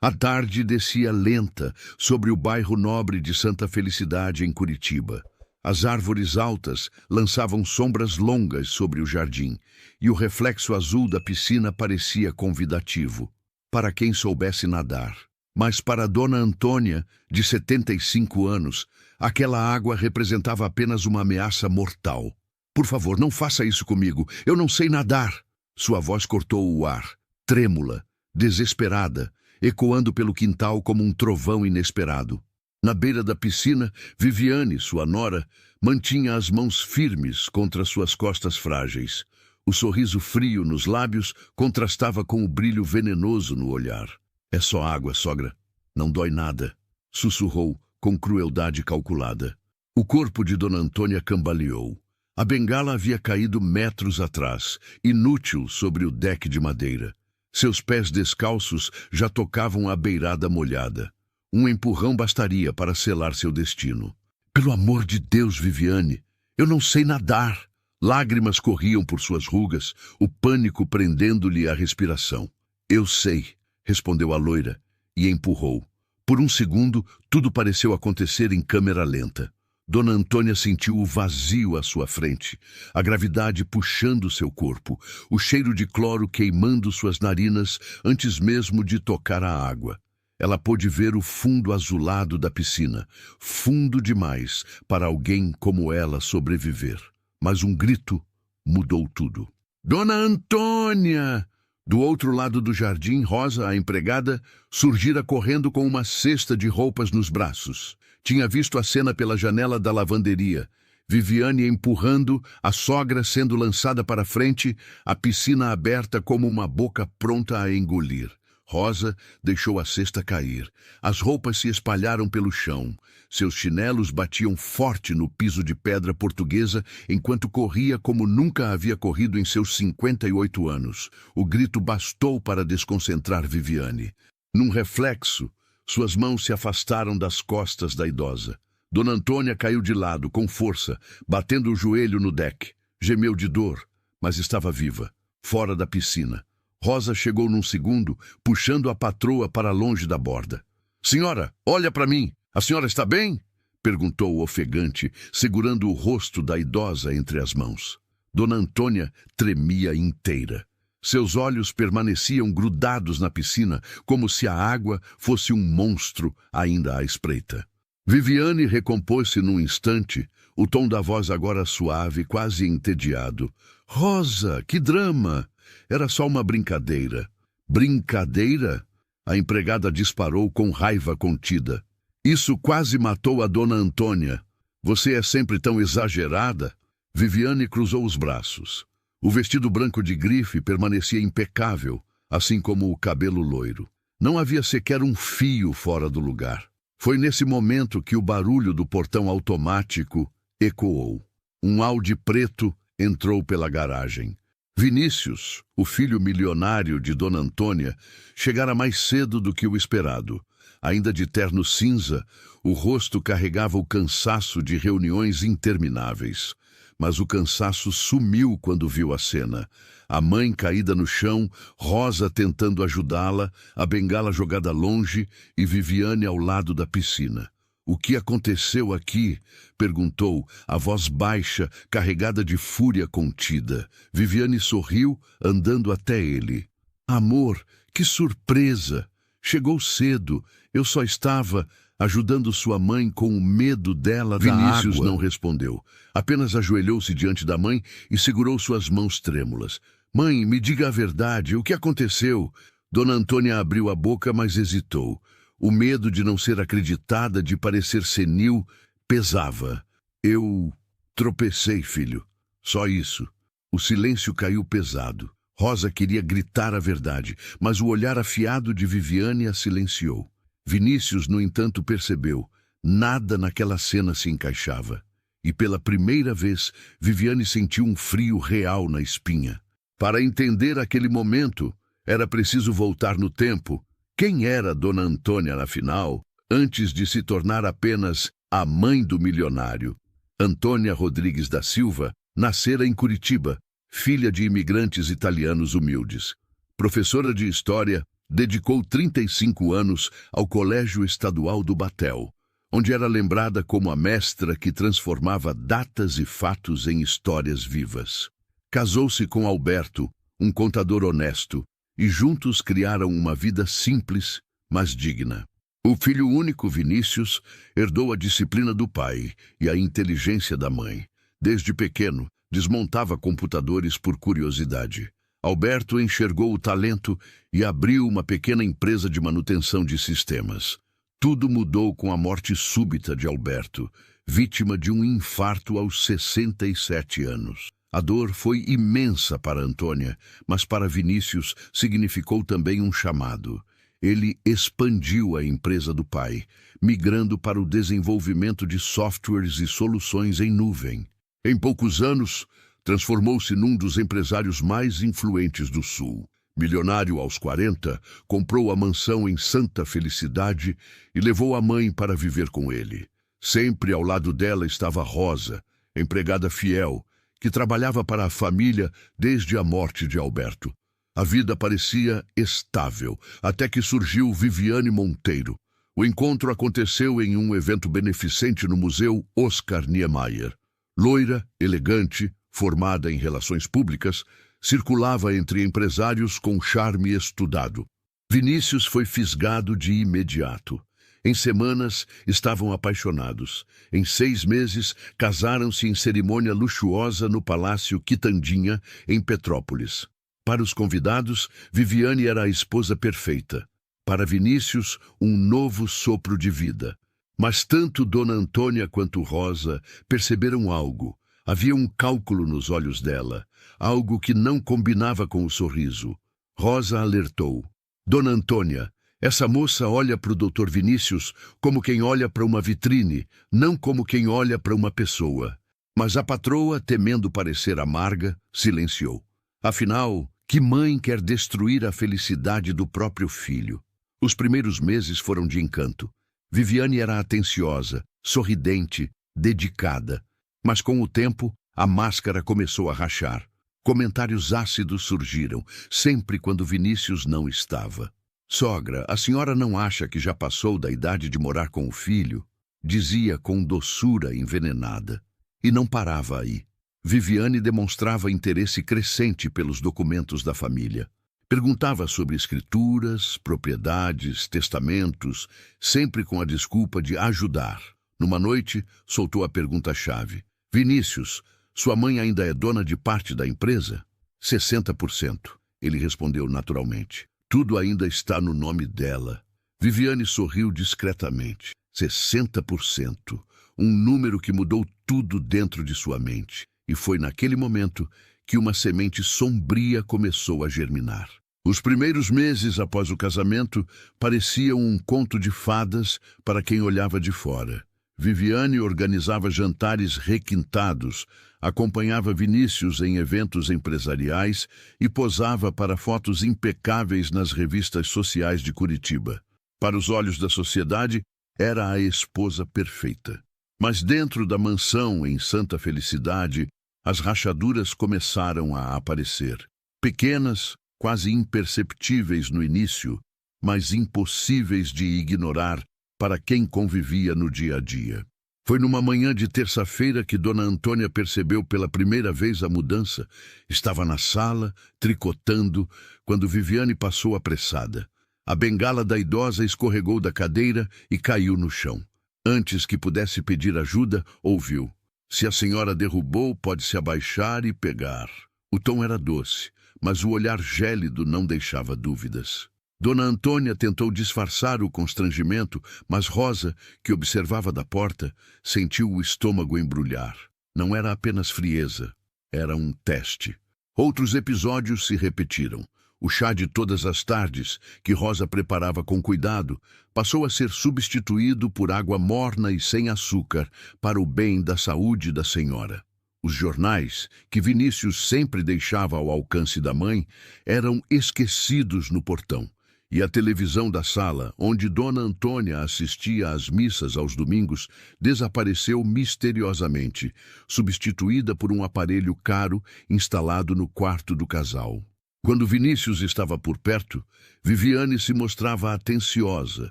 A tarde descia lenta sobre o bairro nobre de Santa Felicidade, em Curitiba. As árvores altas lançavam sombras longas sobre o jardim, e o reflexo azul da piscina parecia convidativo para quem soubesse nadar. Mas para Dona Antônia, de 75 anos, aquela água representava apenas uma ameaça mortal. "Por favor, não faça isso comigo. Eu não sei nadar." Sua voz cortou o ar, trêmula, desesperada, ecoando pelo quintal como um trovão inesperado. Na beira da piscina, Viviane, sua nora, mantinha as mãos firmes contra suas costas frágeis. O sorriso frio nos lábios contrastava com o brilho venenoso no olhar. "É só água, sogra. Não dói nada", sussurrou com crueldade calculada. O corpo de Dona Antônia cambaleou. A bengala havia caído metros atrás, inútil sobre o deck de madeira. Seus pés descalços já tocavam a beirada molhada. Um empurrão bastaria para selar seu destino. "Pelo amor de Deus, Viviane, eu não sei nadar." Lágrimas corriam por suas rugas, o pânico prendendo-lhe a respiração. "Eu sei", respondeu a loira, e empurrou. Por um segundo, tudo pareceu acontecer em câmera lenta. Dona Antônia sentiu o vazio à sua frente, a gravidade puxando seu corpo, o cheiro de cloro queimando suas narinas antes mesmo de tocar a água. Ela pôde ver o fundo azulado da piscina, fundo demais para alguém como ela sobreviver. Mas um grito mudou tudo. "Dona Antônia!" Do outro lado do jardim, Rosa, a empregada, surgira correndo com uma cesta de roupas nos braços. Tinha visto a cena pela janela da lavanderia. Viviane empurrando, a sogra sendo lançada para frente, a piscina aberta como uma boca pronta a engolir. Rosa deixou a cesta cair. As roupas se espalharam pelo chão. Seus chinelos batiam forte no piso de pedra portuguesa enquanto corria como nunca havia corrido em seus 58 anos. O grito bastou para desconcentrar Viviane. Num reflexo, suas mãos se afastaram das costas da idosa. Dona Antônia caiu de lado, com força, batendo o joelho no deck. Gemeu de dor, mas estava viva, fora da piscina. Rosa chegou num segundo, puxando a patroa para longe da borda. "Senhora, olha para mim. A senhora está bem?" perguntou ofegante, segurando o rosto da idosa entre as mãos. Dona Antônia tremia inteira. Seus olhos permaneciam grudados na piscina, como se a água fosse um monstro ainda à espreita. Viviane recompôs-se num instante, o tom da voz agora suave, quase entediado. "Rosa, que drama! Era só uma brincadeira." "Brincadeira?" A empregada disparou com raiva contida. "Isso quase matou a Dona Antônia. Você é sempre tão exagerada." Viviane cruzou os braços. O vestido branco de grife permanecia impecável, assim como o cabelo loiro. Não havia sequer um fio fora do lugar. Foi nesse momento que o barulho do portão automático ecoou. Um Audi preto entrou pela garagem. Vinícius, o filho milionário de Dona Antônia, chegara mais cedo do que o esperado. Ainda de terno cinza, o rosto carregava o cansaço de reuniões intermináveis. Mas o cansaço sumiu quando viu a cena. A mãe caída no chão, Rosa tentando ajudá-la, a bengala jogada longe e Viviane ao lado da piscina. "O que aconteceu aqui?" perguntou, a voz baixa, carregada de fúria contida. Viviane sorriu, andando até ele. "Amor, que surpresa! Chegou cedo. Eu só estava ajudando sua mãe com o medo dela da água." Vinícius não respondeu. Apenas ajoelhou-se diante da mãe e segurou suas mãos trêmulas. "Mãe, me diga a verdade. O que aconteceu?" Dona Antônia abriu a boca, mas hesitou. O medo de não ser acreditada, de parecer senil, pesava. "Eu tropecei, filho. Só isso." O silêncio caiu pesado. Rosa queria gritar a verdade, mas o olhar afiado de Viviane a silenciou. Vinícius, no entanto, percebeu. Nada naquela cena se encaixava. E pela primeira vez, Viviane sentiu um frio real na espinha. Para entender aquele momento, era preciso voltar no tempo. Quem era Dona Antônia, afinal, antes de se tornar apenas a mãe do milionário? Antônia Rodrigues da Silva nascera em Curitiba, filha de imigrantes italianos humildes. Professora de história, Dedicou 35 anos ao Colégio Estadual do Batel, onde era lembrada como a mestra que transformava datas e fatos em histórias vivas. Casou-se com Alberto, um contador honesto, e juntos criaram uma vida simples, mas digna. O filho único, Vinícius, herdou a disciplina do pai e a inteligência da mãe. Desde pequeno, desmontava computadores por curiosidade. Alberto enxergou o talento e abriu uma pequena empresa de manutenção de sistemas. Tudo mudou com a morte súbita de Alberto, vítima de um infarto aos 67 anos. A dor foi imensa para Antônia, mas para Vinícius significou também um chamado. Ele expandiu a empresa do pai, migrando para o desenvolvimento de softwares e soluções em nuvem. Em poucos anos, transformou-se num dos empresários mais influentes do Sul. Milionário aos 40, comprou a mansão em Santa Felicidade e levou a mãe para viver com ele. Sempre ao lado dela estava Rosa, empregada fiel, que trabalhava para a família desde a morte de Alberto. A vida parecia estável, até que surgiu Viviane Monteiro. O encontro aconteceu em um evento beneficente no Museu Oscar Niemeyer. Loira, elegante, formada em relações públicas, circulava entre empresários com charme estudado. Vinícius foi fisgado de imediato. Em semanas, estavam apaixonados. Em 6 meses, casaram-se em cerimônia luxuosa no Palácio Quitandinha, em Petrópolis. Para os convidados, Viviane era a esposa perfeita. Para Vinícius, um novo sopro de vida. Mas tanto Dona Antônia quanto Rosa perceberam algo. Havia um cálculo nos olhos dela, algo que não combinava com o sorriso. Rosa alertou. Dona Antônia, essa moça olha para o Dr. Vinícius como quem olha para uma vitrine, não como quem olha para uma pessoa. Mas a patroa, temendo parecer amarga, silenciou. Afinal, que mãe quer destruir a felicidade do próprio filho? Os primeiros meses foram de encanto. Viviane era atenciosa, sorridente, dedicada. Mas com o tempo, a máscara começou a rachar. Comentários ácidos surgiram, sempre quando Vinícius não estava. Sogra, a senhora não acha que já passou da idade de morar com o filho? Dizia com doçura envenenada. E não parava aí. Viviane demonstrava interesse crescente pelos documentos da família. Perguntava sobre escrituras, propriedades, testamentos, sempre com a desculpa de ajudar. Numa noite, soltou a pergunta-chave. Vinícius, sua mãe ainda é dona de parte da empresa? 60%, ele respondeu naturalmente. Tudo ainda está no nome dela. Viviane sorriu discretamente. 60%, um número que mudou tudo dentro de sua mente. E foi naquele momento que uma semente sombria começou a germinar. Os primeiros meses após o casamento pareciam um conto de fadas para quem olhava de fora. Viviane organizava jantares requintados, acompanhava Vinícius em eventos empresariais e posava para fotos impecáveis nas revistas sociais de Curitiba. Para os olhos da sociedade, era a esposa perfeita. Mas dentro da mansão em Santa Felicidade, as rachaduras começaram a aparecer. Pequenas, quase imperceptíveis no início, mas impossíveis de ignorar para quem convivia no dia a dia. Foi numa manhã de terça-feira que Dona Antônia percebeu pela primeira vez a mudança. Estava na sala, tricotando, quando Viviane passou apressada. A bengala da idosa escorregou da cadeira e caiu no chão. Antes que pudesse pedir ajuda, ouviu. Se a senhora derrubou, pode se abaixar e pegar. O tom era doce, mas o olhar gélido não deixava dúvidas. Dona Antônia tentou disfarçar o constrangimento, mas Rosa, que observava da porta, sentiu o estômago embrulhar. Não era apenas frieza, era um teste. Outros episódios se repetiram. O chá de todas as tardes, que Rosa preparava com cuidado, passou a ser substituído por água morna e sem açúcar, para o bem da saúde da senhora. Os jornais, que Vinícius sempre deixava ao alcance da mãe, eram esquecidos no portão. E a televisão da sala, onde Dona Antônia assistia às missas aos domingos, desapareceu misteriosamente, substituída por um aparelho caro instalado no quarto do casal. Quando Vinícius estava por perto, Viviane se mostrava atenciosa,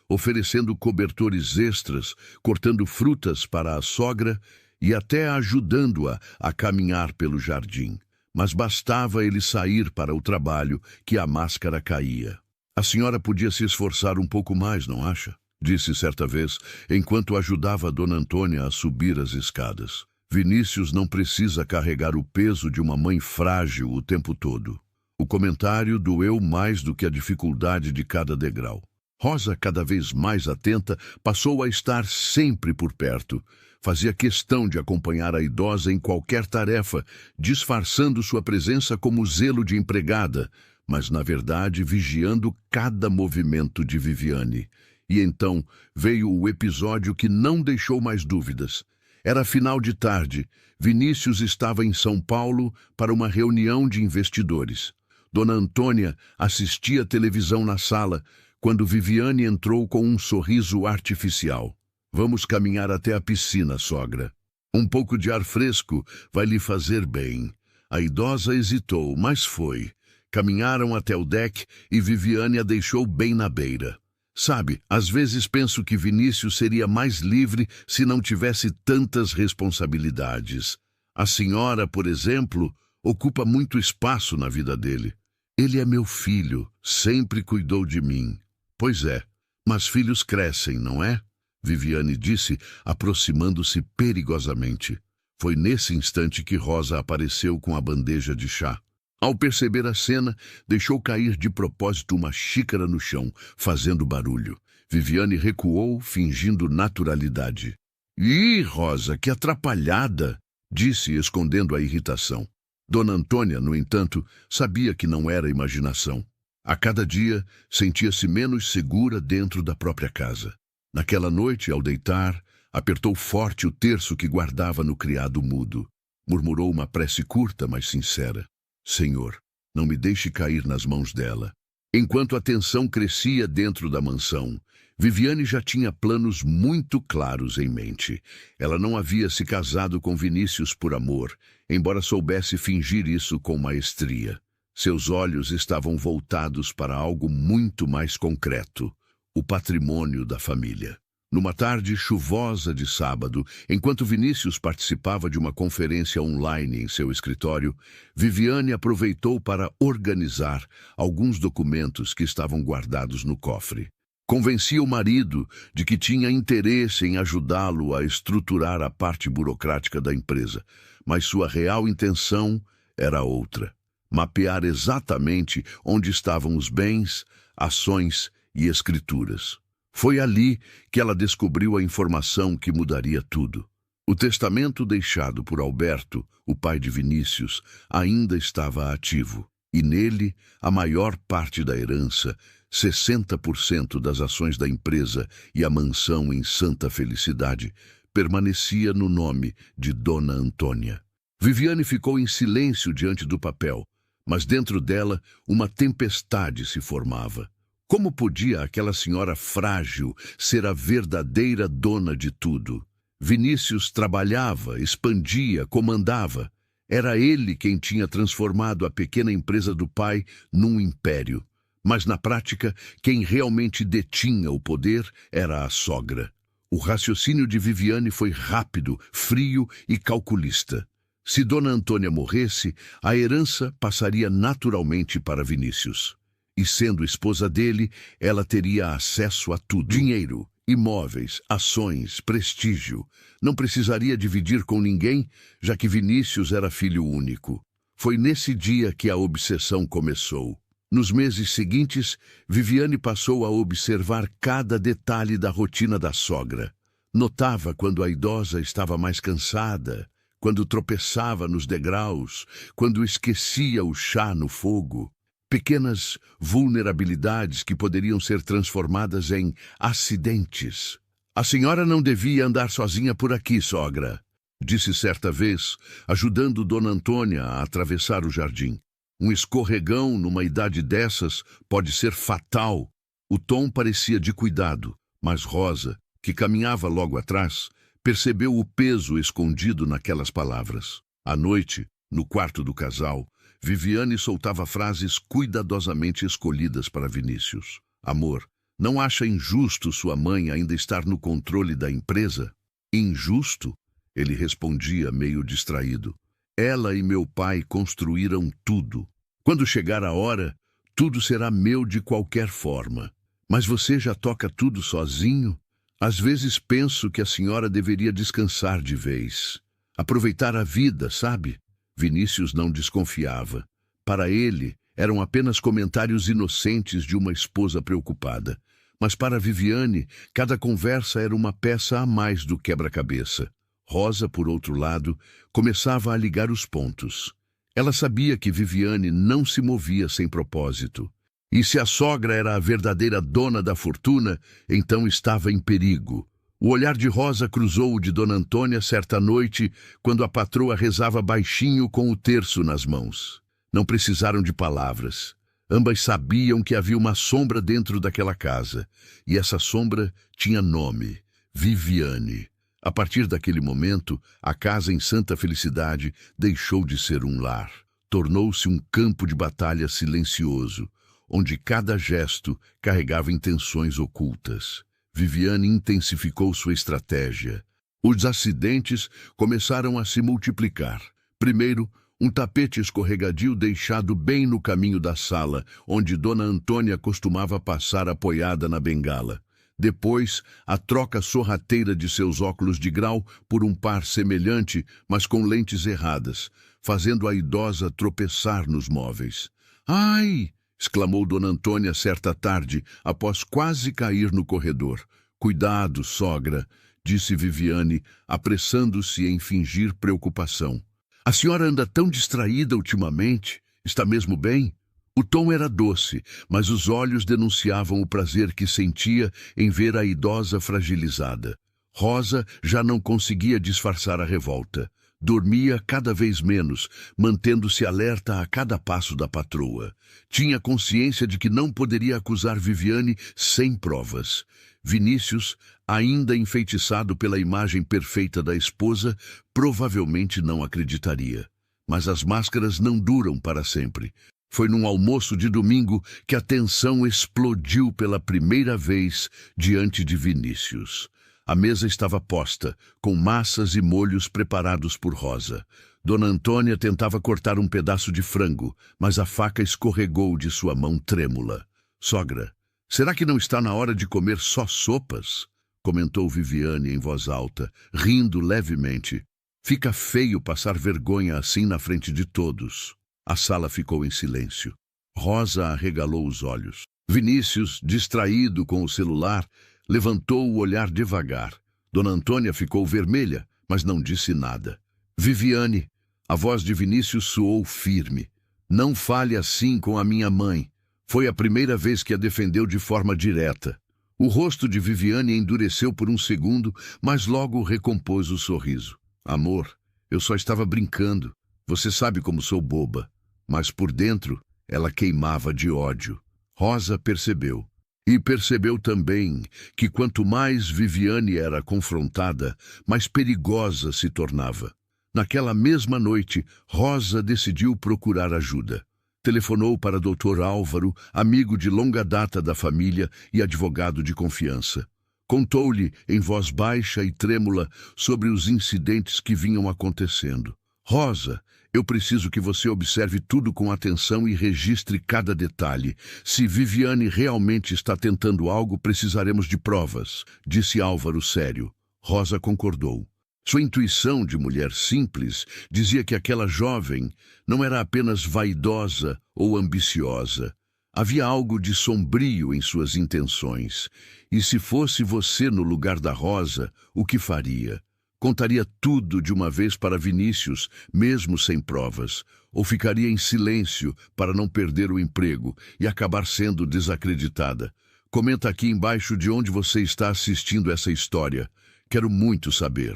oferecendo cobertores extras, cortando frutas para a sogra e até ajudando-a a caminhar pelo jardim. Mas bastava ele sair para o trabalho que a máscara caía. A senhora podia se esforçar um pouco mais, não acha? Disse certa vez, enquanto ajudava a Dona Antônia a subir as escadas. Vinícius não precisa carregar o peso de uma mãe frágil o tempo todo. O comentário doeu mais do que a dificuldade de cada degrau. Rosa, cada vez mais atenta, passou a estar sempre por perto. Fazia questão de acompanhar a idosa em qualquer tarefa, disfarçando sua presença como zelo de empregada, mas, na verdade, vigiando cada movimento de Viviane. E então veio o episódio que não deixou mais dúvidas. Era final de tarde. Vinícius estava em São Paulo para uma reunião de investidores. Dona Antônia assistia televisão na sala, quando Viviane entrou com um sorriso artificial. Vamos caminhar até a piscina, sogra. Um pouco de ar fresco vai lhe fazer bem. A idosa hesitou, mas foi. Caminharam até o deck e Viviane a deixou bem na beira. Sabe, às vezes penso que Vinícius seria mais livre se não tivesse tantas responsabilidades. A senhora, por exemplo, ocupa muito espaço na vida dele. Ele é meu filho, sempre cuidou de mim. Pois é, mas filhos crescem, não é? Viviane disse, aproximando-se perigosamente. Foi nesse instante que Rosa apareceu com a bandeja de chá. Ao perceber a cena, deixou cair de propósito uma xícara no chão, fazendo barulho. Viviane recuou, fingindo naturalidade. Ih, Rosa, que atrapalhada! Disse, escondendo a irritação. Dona Antônia, no entanto, sabia que não era imaginação. A cada dia, sentia-se menos segura dentro da própria casa. Naquela noite, ao deitar, apertou forte o terço que guardava no criado mudo. Murmurou uma prece curta, mas sincera. Senhor, não me deixe cair nas mãos dela. Enquanto a tensão crescia dentro da mansão, Viviane já tinha planos muito claros em mente. Ela não havia se casado com Vinícius por amor, embora soubesse fingir isso com maestria. Seus olhos estavam voltados para algo muito mais concreto, o patrimônio da família. Numa tarde chuvosa de sábado, enquanto Vinícius participava de uma conferência online em seu escritório, Viviane aproveitou para organizar alguns documentos que estavam guardados no cofre. Convencia o marido de que tinha interesse em ajudá-lo a estruturar a parte burocrática da empresa, mas sua real intenção era outra: mapear exatamente onde estavam os bens, ações e escrituras. Foi ali que ela descobriu a informação que mudaria tudo. O testamento deixado por Alberto, o pai de Vinícius, ainda estava ativo, e nele a maior parte da herança, 60% das ações da empresa e a mansão em Santa Felicidade, permanecia no nome de Dona Antônia. Viviane ficou em silêncio diante do papel, mas dentro dela uma tempestade se formava. Como podia aquela senhora frágil ser a verdadeira dona de tudo? Vinícius trabalhava, expandia, comandava. Era ele quem tinha transformado a pequena empresa do pai num império. Mas, na prática, quem realmente detinha o poder era a sogra. O raciocínio de Viviane foi rápido, frio e calculista. Se Dona Antônia morresse, a herança passaria naturalmente para Vinícius. E sendo esposa dele, ela teria acesso a tudo. Dinheiro, imóveis, ações, prestígio. Não precisaria dividir com ninguém, já que Vinícius era filho único. Foi nesse dia que a obsessão começou. Nos meses seguintes, Viviane passou a observar cada detalhe da rotina da sogra. Notava quando a idosa estava mais cansada, quando tropeçava nos degraus, quando esquecia o chá no fogo. Pequenas vulnerabilidades que poderiam ser transformadas em acidentes. A senhora não devia andar sozinha por aqui, sogra, disse certa vez, ajudando Dona Antônia a atravessar o jardim. Um escorregão numa idade dessas pode ser fatal. O tom parecia de cuidado, mas Rosa, que caminhava logo atrás, percebeu o peso escondido naquelas palavras. À noite, no quarto do casal, Viviane soltava frases cuidadosamente escolhidas para Vinícius. Amor, não acha injusto sua mãe ainda estar no controle da empresa? Injusto? Ele respondia meio distraído. Ela e meu pai construíram tudo. Quando chegar a hora, tudo será meu de qualquer forma. Mas você já toca tudo sozinho? Às vezes penso que a senhora deveria descansar de vez. Aproveitar a vida, sabe? Vinícius não desconfiava. Para ele, eram apenas comentários inocentes de uma esposa preocupada. Mas para Viviane, cada conversa era uma peça a mais do quebra-cabeça. Rosa, por outro lado, começava a ligar os pontos. Ela sabia que Viviane não se movia sem propósito. E se a sogra era a verdadeira dona da fortuna, então estava em perigo. O olhar de Rosa cruzou o de Dona Antônia certa noite, quando a patroa rezava baixinho com o terço nas mãos. Não precisaram de palavras. Ambas sabiam que havia uma sombra dentro daquela casa, e essa sombra tinha nome: Viviane. A partir daquele momento, a casa em Santa Felicidade deixou de ser um lar. Tornou-se um campo de batalha silencioso, onde cada gesto carregava intenções ocultas. Viviane intensificou sua estratégia. Os acidentes começaram a se multiplicar. Primeiro, um tapete escorregadio deixado bem no caminho da sala, onde Dona Antônia costumava passar apoiada na bengala. Depois, a troca sorrateira de seus óculos de grau por um par semelhante, mas com lentes erradas, fazendo a idosa tropeçar nos móveis. "Ai!" exclamou Dona Antônia certa tarde, após quase cair no corredor. "Cuidado, sogra", disse Viviane, apressando-se em fingir preocupação. "A senhora anda tão distraída ultimamente. Está mesmo bem?" O tom era doce, mas os olhos denunciavam o prazer que sentia em ver a idosa fragilizada. Rosa já não conseguia disfarçar a revolta. Dormia cada vez menos, mantendo-se alerta a cada passo da patroa. Tinha consciência de que não poderia acusar Viviane sem provas. Vinícius, ainda enfeitiçado pela imagem perfeita da esposa, provavelmente não acreditaria. Mas as máscaras não duram para sempre. Foi num almoço de domingo que a tensão explodiu pela primeira vez diante de Vinícius. A mesa estava posta, com massas e molhos preparados por Rosa. Dona Antônia tentava cortar um pedaço de frango, mas a faca escorregou de sua mão trêmula. "Sogra, será que não está na hora de comer só sopas?" comentou Viviane em voz alta, rindo levemente. "Fica feio passar vergonha assim na frente de todos." A sala ficou em silêncio. Rosa arregalou os olhos. Vinícius, distraído com o celular, levantou o olhar devagar. Dona Antônia ficou vermelha, mas não disse nada. "Viviane", a voz de Vinícius soou firme. "Não fale assim com a minha mãe." Foi a primeira vez que a defendeu de forma direta. O rosto de Viviane endureceu por um segundo, mas logo recompôs o sorriso. "Amor, eu só estava brincando. Você sabe como sou boba." Mas por dentro, ela queimava de ódio. Rosa percebeu. E percebeu também que quanto mais Viviane era confrontada, mais perigosa se tornava. Naquela mesma noite, Rosa decidiu procurar ajuda. Telefonou para Dr. Álvaro, amigo de longa data da família e advogado de confiança. Contou-lhe, em voz baixa e trêmula, sobre os incidentes que vinham acontecendo. "Rosa, eu preciso que você observe tudo com atenção e registre cada detalhe. Se Viviane realmente está tentando algo, precisaremos de provas", disse Álvaro sério. Rosa concordou. Sua intuição de mulher simples dizia que aquela jovem não era apenas vaidosa ou ambiciosa. Havia algo de sombrio em suas intenções. E se fosse você no lugar da Rosa, o que faria? Contaria tudo de uma vez para Vinícius, mesmo sem provas, ou ficaria em silêncio para não perder o emprego e acabar sendo desacreditada? Comenta aqui embaixo de onde você está assistindo essa história. Quero muito saber.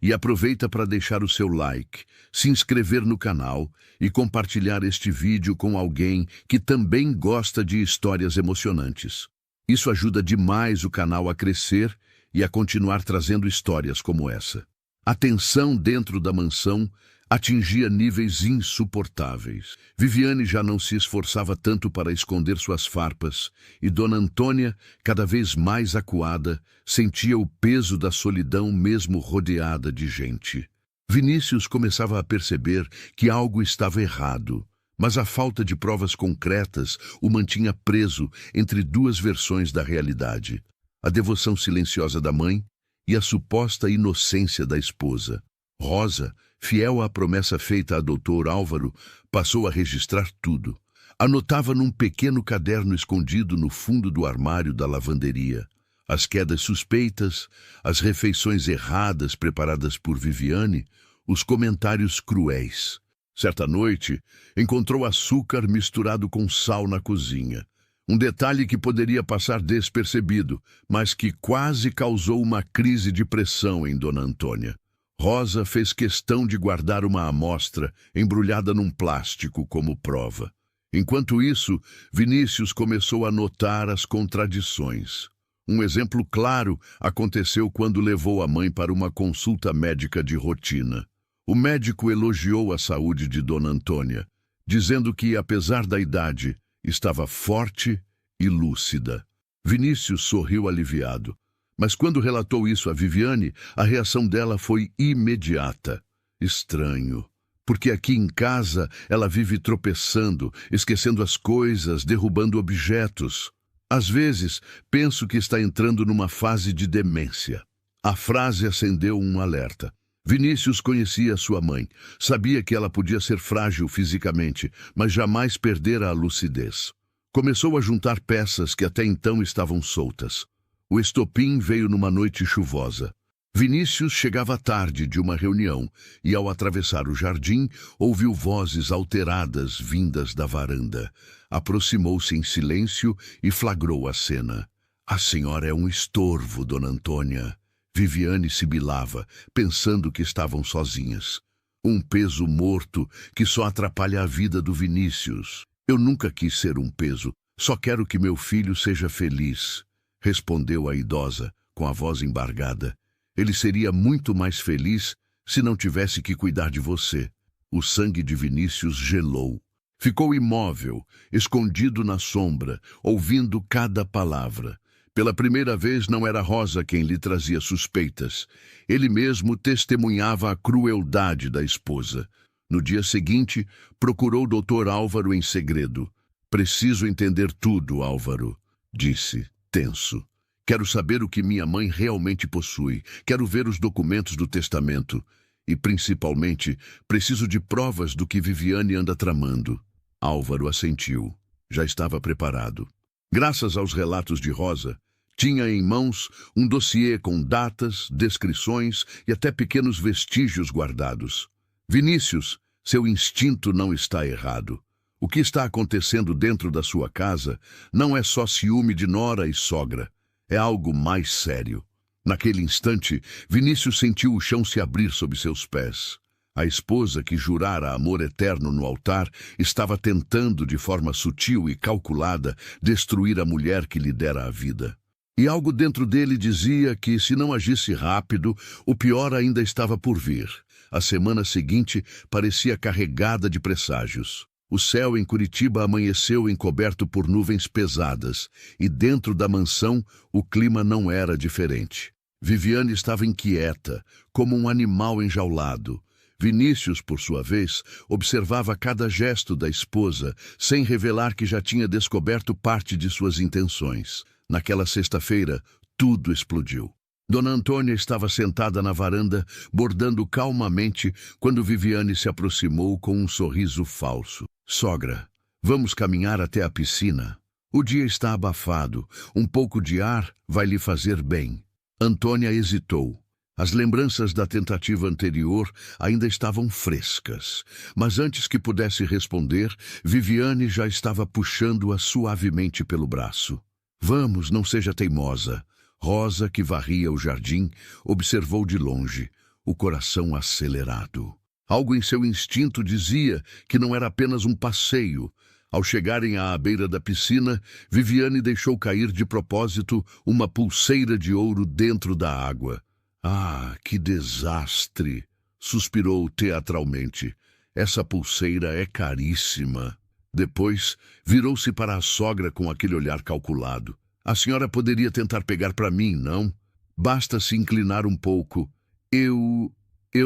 E aproveita para deixar o seu like, se inscrever no canal e compartilhar este vídeo com alguém que também gosta de histórias emocionantes. Isso ajuda demais o canal a crescer e a continuar trazendo histórias como essa. A tensão dentro da mansão atingia níveis insuportáveis. Viviane já não se esforçava tanto para esconder suas farpas, e Dona Antônia, cada vez mais acuada, sentia o peso da solidão mesmo rodeada de gente. Vinícius começava a perceber que algo estava errado, mas a falta de provas concretas o mantinha preso entre duas versões da realidade: a devoção silenciosa da mãe e a suposta inocência da esposa. Rosa, fiel à promessa feita a Dr. Álvaro, passou a registrar tudo. Anotava num pequeno caderno escondido no fundo do armário da lavanderia as quedas suspeitas, as refeições erradas preparadas por Viviane, os comentários cruéis. Certa noite, encontrou açúcar misturado com sal na cozinha. Um detalhe que poderia passar despercebido, mas que quase causou uma crise de pressão em Dona Antônia. Rosa fez questão de guardar uma amostra embrulhada num plástico como prova. Enquanto isso, Vinícius começou a notar as contradições. Um exemplo claro aconteceu quando levou a mãe para uma consulta médica de rotina. O médico elogiou a saúde de Dona Antônia, dizendo que, apesar da idade, estava forte e lúcida. Vinícius sorriu aliviado, mas quando relatou isso a Viviane, a reação dela foi imediata. Estranho, porque aqui em casa ela vive tropeçando, esquecendo as coisas, derrubando objetos. Às vezes, penso que está entrando numa fase de demência. A frase acendeu um alerta. Vinícius conhecia sua mãe, sabia que ela podia ser frágil fisicamente, mas jamais perdera a lucidez. Começou a juntar peças que até então estavam soltas. O estopim veio numa noite chuvosa. Vinícius chegava tarde de uma reunião e, ao atravessar o jardim, ouviu vozes alteradas vindas da varanda. Aproximou-se em silêncio e flagrou a cena. "A senhora é um estorvo, Dona Antônia." Viviane sibilava, pensando que estavam sozinhas. Um peso morto que só atrapalha a vida do Vinícius. "Eu nunca quis ser um peso, só quero que meu filho seja feliz", respondeu a idosa, com a voz embargada. "Ele seria muito mais feliz se não tivesse que cuidar de você." O sangue de Vinícius gelou. Ficou imóvel, escondido na sombra, ouvindo cada palavra. Pela primeira vez não era Rosa quem lhe trazia suspeitas. Ele mesmo testemunhava a crueldade da esposa. No dia seguinte, procurou o Dr. Álvaro em segredo. "Preciso entender tudo, Álvaro", disse, tenso. "Quero saber o que minha mãe realmente possui. Quero ver os documentos do testamento. E, principalmente, preciso de provas do que Viviane anda tramando." Álvaro assentiu. Já estava preparado. Graças aos relatos de Rosa, tinha em mãos um dossiê com datas, descrições e até pequenos vestígios guardados. "Vinícius, seu instinto não está errado. O que está acontecendo dentro da sua casa não é só ciúme de nora e sogra. É algo mais sério." Naquele instante, Vinícius sentiu o chão se abrir sob seus pés. A esposa que jurara amor eterno no altar estava tentando, de forma sutil e calculada, destruir a mulher que lhe dera a vida. E algo dentro dele dizia que, se não agisse rápido, o pior ainda estava por vir. A semana seguinte parecia carregada de presságios. O céu em Curitiba amanheceu encoberto por nuvens pesadas, e dentro da mansão o clima não era diferente. Viviane estava inquieta, como um animal enjaulado. Vinícius, por sua vez, observava cada gesto da esposa, sem revelar que já tinha descoberto parte de suas intenções. Naquela sexta-feira, tudo explodiu. Dona Antônia estava sentada na varanda, bordando calmamente, quando Viviane se aproximou com um sorriso falso. "Sogra, vamos caminhar até a piscina. O dia está abafado. Um pouco de ar vai lhe fazer bem." Antônia hesitou. As lembranças da tentativa anterior ainda estavam frescas, mas antes que pudesse responder, Viviane já estava puxando-a suavemente pelo braço. "Vamos, não seja teimosa." Rosa, que varria o jardim, observou de longe, o coração acelerado. Algo em seu instinto dizia que não era apenas um passeio. Ao chegarem à beira da piscina, Viviane deixou cair de propósito uma pulseira de ouro dentro da água. "Ah, que desastre!" suspirou teatralmente. Essa pulseira é caríssima. Depois, virou-se para a sogra com aquele olhar calculado. A senhora poderia tentar pegar para mim, não? Basta se inclinar um pouco. Eu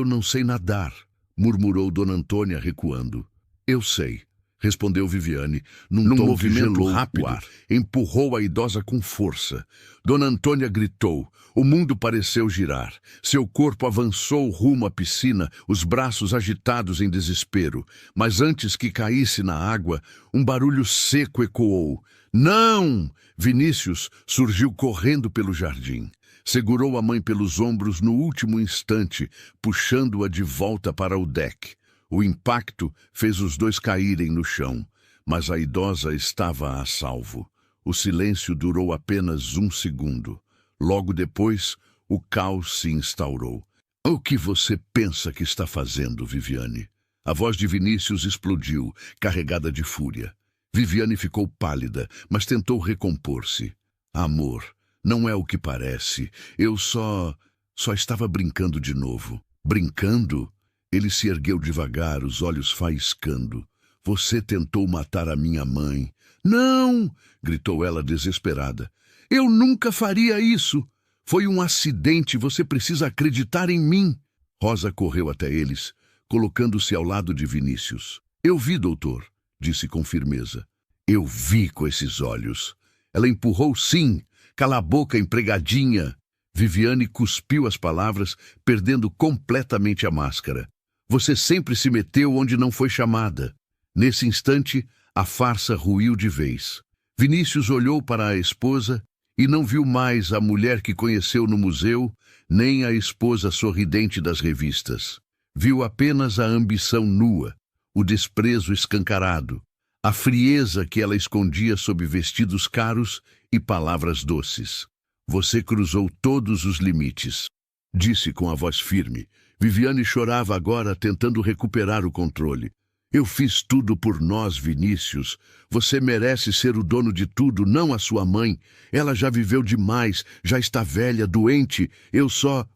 não sei nadar, murmurou Dona Antônia recuando. Eu sei, respondeu Viviane, num movimento rápido. Empurrou a idosa com força. Dona Antônia gritou. O mundo pareceu girar. Seu corpo avançou rumo à piscina, os braços agitados em desespero. Mas antes que caísse na água, um barulho seco ecoou. Não! Vinícius surgiu correndo pelo jardim. Segurou a mãe pelos ombros no último instante, puxando-a de volta para o deck. O impacto fez os dois caírem no chão, mas a idosa estava a salvo. O silêncio durou apenas 1 segundo. Logo depois, o caos se instaurou. O que você pensa que está fazendo, Viviane? A voz de Vinícius explodiu, carregada de fúria. Viviane ficou pálida, mas tentou recompor-se. Amor, não é o que parece. Eu só estava brincando de novo. Brincando? Ele se ergueu devagar, os olhos faiscando. Você tentou matar a minha mãe. Não! Gritou ela desesperada. Eu nunca faria isso. Foi um acidente, você precisa acreditar em mim. Rosa correu até eles, colocando-se ao lado de Vinícius. Eu vi, doutor, disse com firmeza. Eu vi com esses olhos. Ela empurrou sim. Cala a boca, empregadinha. Viviane cuspiu as palavras, perdendo completamente a máscara. Você sempre se meteu onde não foi chamada. Nesse instante, a farsa ruiu de vez. Vinícius olhou para a esposa e não viu mais a mulher que conheceu no museu, nem a esposa sorridente das revistas. Viu apenas a ambição nua, o desprezo escancarado, a frieza que ela escondia sob vestidos caros e palavras doces. Você cruzou todos os limites, disse com a voz firme. Viviane chorava agora, tentando recuperar o controle. Eu fiz tudo por nós, Vinícius. Você merece ser o dono de tudo, não a sua mãe. Ela já viveu demais, já está velha, doente. Eu só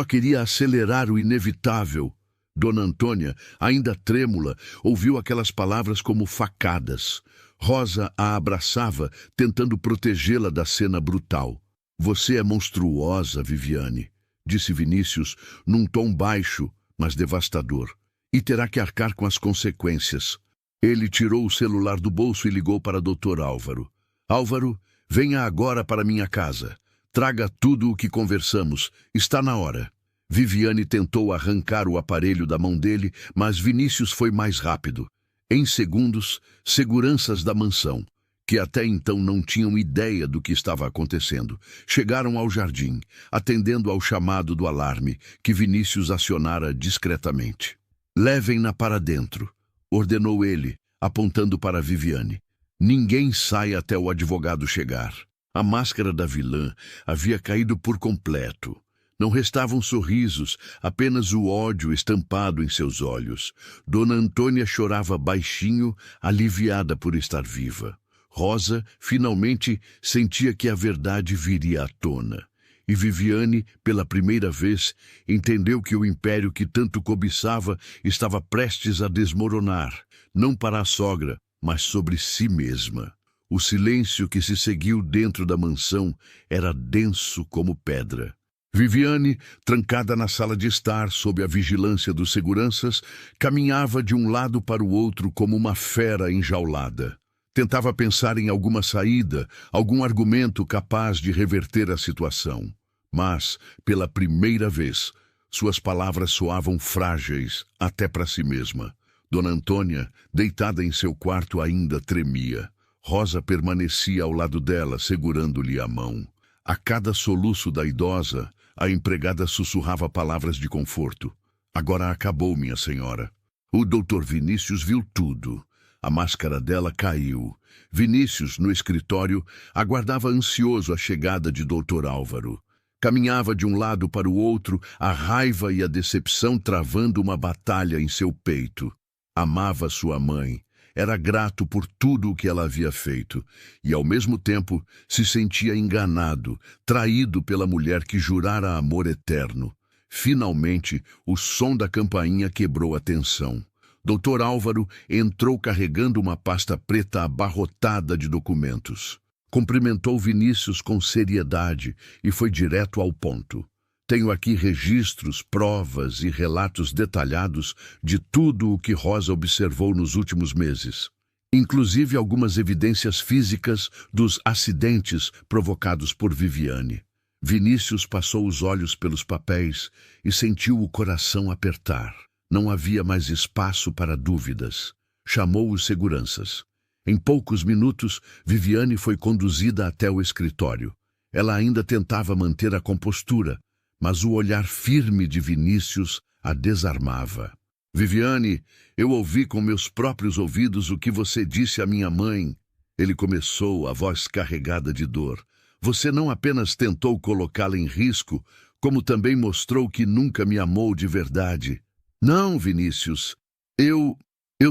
queria acelerar o inevitável. Dona Antônia, ainda trêmula, ouviu aquelas palavras como facadas. Rosa a abraçava, tentando protegê-la da cena brutal. Você é monstruosa, Viviane, disse Vinícius num tom baixo, mas devastador. E terá que arcar com as consequências. Ele tirou o celular do bolso e ligou para Dr. Álvaro. Álvaro, venha agora para minha casa. Traga tudo o que conversamos. Está na hora. Viviane tentou arrancar o aparelho da mão dele, mas Vinícius foi mais rápido. Em segundos, seguranças da mansão, que até então não tinham ideia do que estava acontecendo, chegaram ao jardim, atendendo ao chamado do alarme que Vinícius acionara discretamente. Levem-na para dentro, ordenou ele, apontando para Viviane. Ninguém sai até o advogado chegar. A máscara da vilã havia caído por completo. Não restavam sorrisos, apenas o ódio estampado em seus olhos. Dona Antônia chorava baixinho, aliviada por estar viva. Rosa, finalmente, sentia que a verdade viria à tona. E Viviane, pela primeira vez, entendeu que o império que tanto cobiçava estava prestes a desmoronar, não para a sogra, mas sobre si mesma. O silêncio que se seguiu dentro da mansão era denso como pedra. Viviane, trancada na sala de estar sob a vigilância dos seguranças, caminhava de um lado para o outro como uma fera enjaulada. Tentava pensar em alguma saída, algum argumento capaz de reverter a situação. Mas, pela primeira vez, suas palavras soavam frágeis até para si mesma. Dona Antônia, deitada em seu quarto, ainda tremia. Rosa permanecia ao lado dela, segurando-lhe a mão. A cada soluço da idosa, a empregada sussurrava palavras de conforto. Agora acabou, minha senhora. O doutor Vinícius viu tudo. A máscara dela caiu. Vinícius, no escritório, aguardava ansioso a chegada de doutor Álvaro. Caminhava de um lado para o outro, a raiva e a decepção travando uma batalha em seu peito. Amava sua mãe, era grato por tudo o que ela havia feito, e ao mesmo tempo se sentia enganado, traído pela mulher que jurara amor eterno. Finalmente, o som da campainha quebrou a tensão. Dr. Álvaro entrou carregando uma pasta preta abarrotada de documentos. Cumprimentou Vinícius com seriedade e foi direto ao ponto. Tenho aqui registros, provas e relatos detalhados de tudo o que Rosa observou nos últimos meses. Inclusive algumas evidências físicas dos acidentes provocados por Viviane. Vinícius passou os olhos pelos papéis e sentiu o coração apertar. Não havia mais espaço para dúvidas. Chamou os seguranças. Em poucos minutos, Viviane foi conduzida até o escritório. Ela ainda tentava manter a compostura, mas o olhar firme de Vinícius a desarmava. Viviane, eu ouvi com meus próprios ouvidos o que você disse à minha mãe. Ele começou, a voz carregada de dor. Você não apenas tentou colocá-la em risco, como também mostrou que nunca me amou de verdade. Não, Vinícius, eu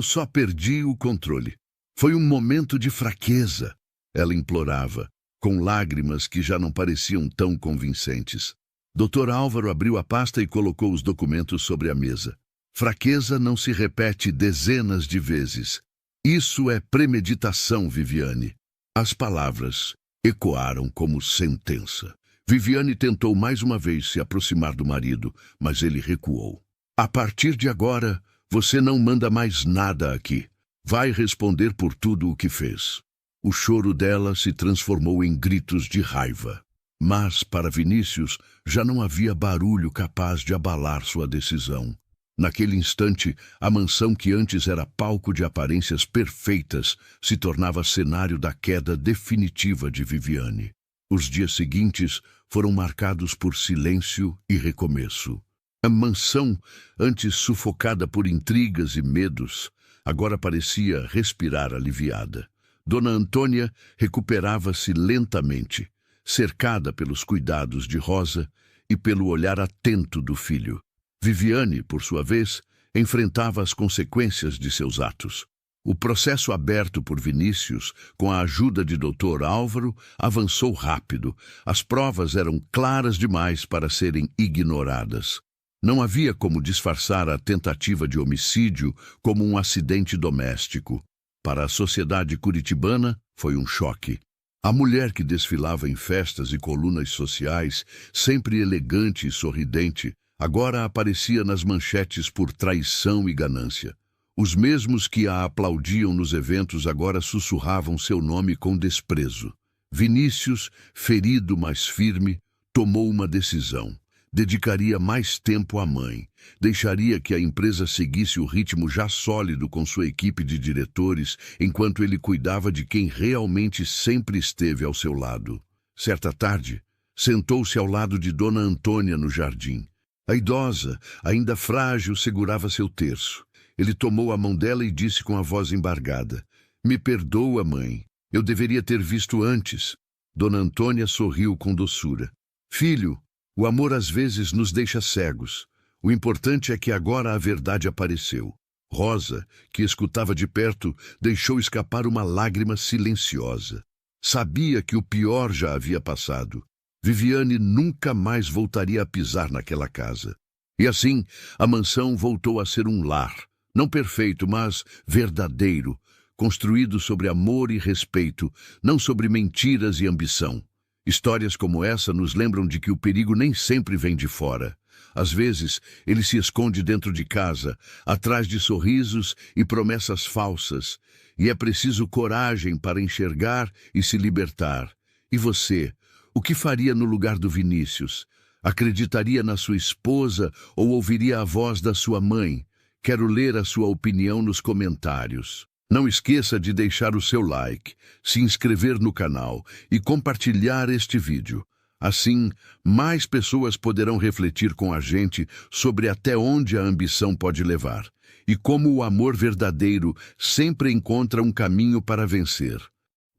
só perdi o controle. Foi um momento de fraqueza, ela implorava, com lágrimas que já não pareciam tão convincentes. Dr. Álvaro abriu a pasta e colocou os documentos sobre a mesa. Fraqueza não se repete dezenas de vezes. Isso é premeditação, Viviane. As palavras ecoaram como sentença. Viviane tentou mais uma vez se aproximar do marido, mas ele recuou. A partir de agora, você não manda mais nada aqui. Vai responder por tudo o que fez. O choro dela se transformou em gritos de raiva. Mas, para Vinícius, já não havia barulho capaz de abalar sua decisão. Naquele instante, a mansão que antes era palco de aparências perfeitas se tornava cenário da queda definitiva de Viviane. Os dias seguintes foram marcados por silêncio e recomeço. A mansão, antes sufocada por intrigas e medos, agora parecia respirar aliviada. Dona Antônia recuperava-se lentamente, cercada pelos cuidados de Rosa e pelo olhar atento do filho. Viviane, por sua vez, enfrentava as consequências de seus atos. O processo aberto por Vinícius, com a ajuda de Dr. Álvaro, avançou rápido. As provas eram claras demais para serem ignoradas. Não havia como disfarçar a tentativa de homicídio como um acidente doméstico. Para a sociedade curitibana, foi um choque. A mulher que desfilava em festas e colunas sociais, sempre elegante e sorridente, agora aparecia nas manchetes por traição e ganância. Os mesmos que a aplaudiam nos eventos agora sussurravam seu nome com desprezo. Vinícius, ferido mas firme, tomou uma decisão. Dedicaria mais tempo à mãe. Deixaria que a empresa seguisse o ritmo já sólido com sua equipe de diretores, enquanto ele cuidava de quem realmente sempre esteve ao seu lado. Certa tarde, sentou-se ao lado de Dona Antônia no jardim. A idosa, ainda frágil, segurava seu terço. Ele tomou a mão dela e disse com a voz embargada: "Me perdoa, mãe. Eu deveria ter visto antes." Dona Antônia sorriu com doçura. "Filho, o amor às vezes nos deixa cegos. O importante é que agora a verdade apareceu." Rosa, que escutava de perto, deixou escapar uma lágrima silenciosa. Sabia que o pior já havia passado. Viviane nunca mais voltaria a pisar naquela casa. E assim, a mansão voltou a ser um lar, não perfeito, mas verdadeiro, construído sobre amor e respeito, não sobre mentiras e ambição. Histórias como essa nos lembram de que o perigo nem sempre vem de fora. Às vezes, ele se esconde dentro de casa, atrás de sorrisos e promessas falsas, e é preciso coragem para enxergar e se libertar. E você, o que faria no lugar do Vinícius? Acreditaria na sua esposa ou ouviria a voz da sua mãe? Quero ler a sua opinião nos comentários. Não esqueça de deixar o seu like, se inscrever no canal e compartilhar este vídeo. Assim, mais pessoas poderão refletir com a gente sobre até onde a ambição pode levar e como o amor verdadeiro sempre encontra um caminho para vencer.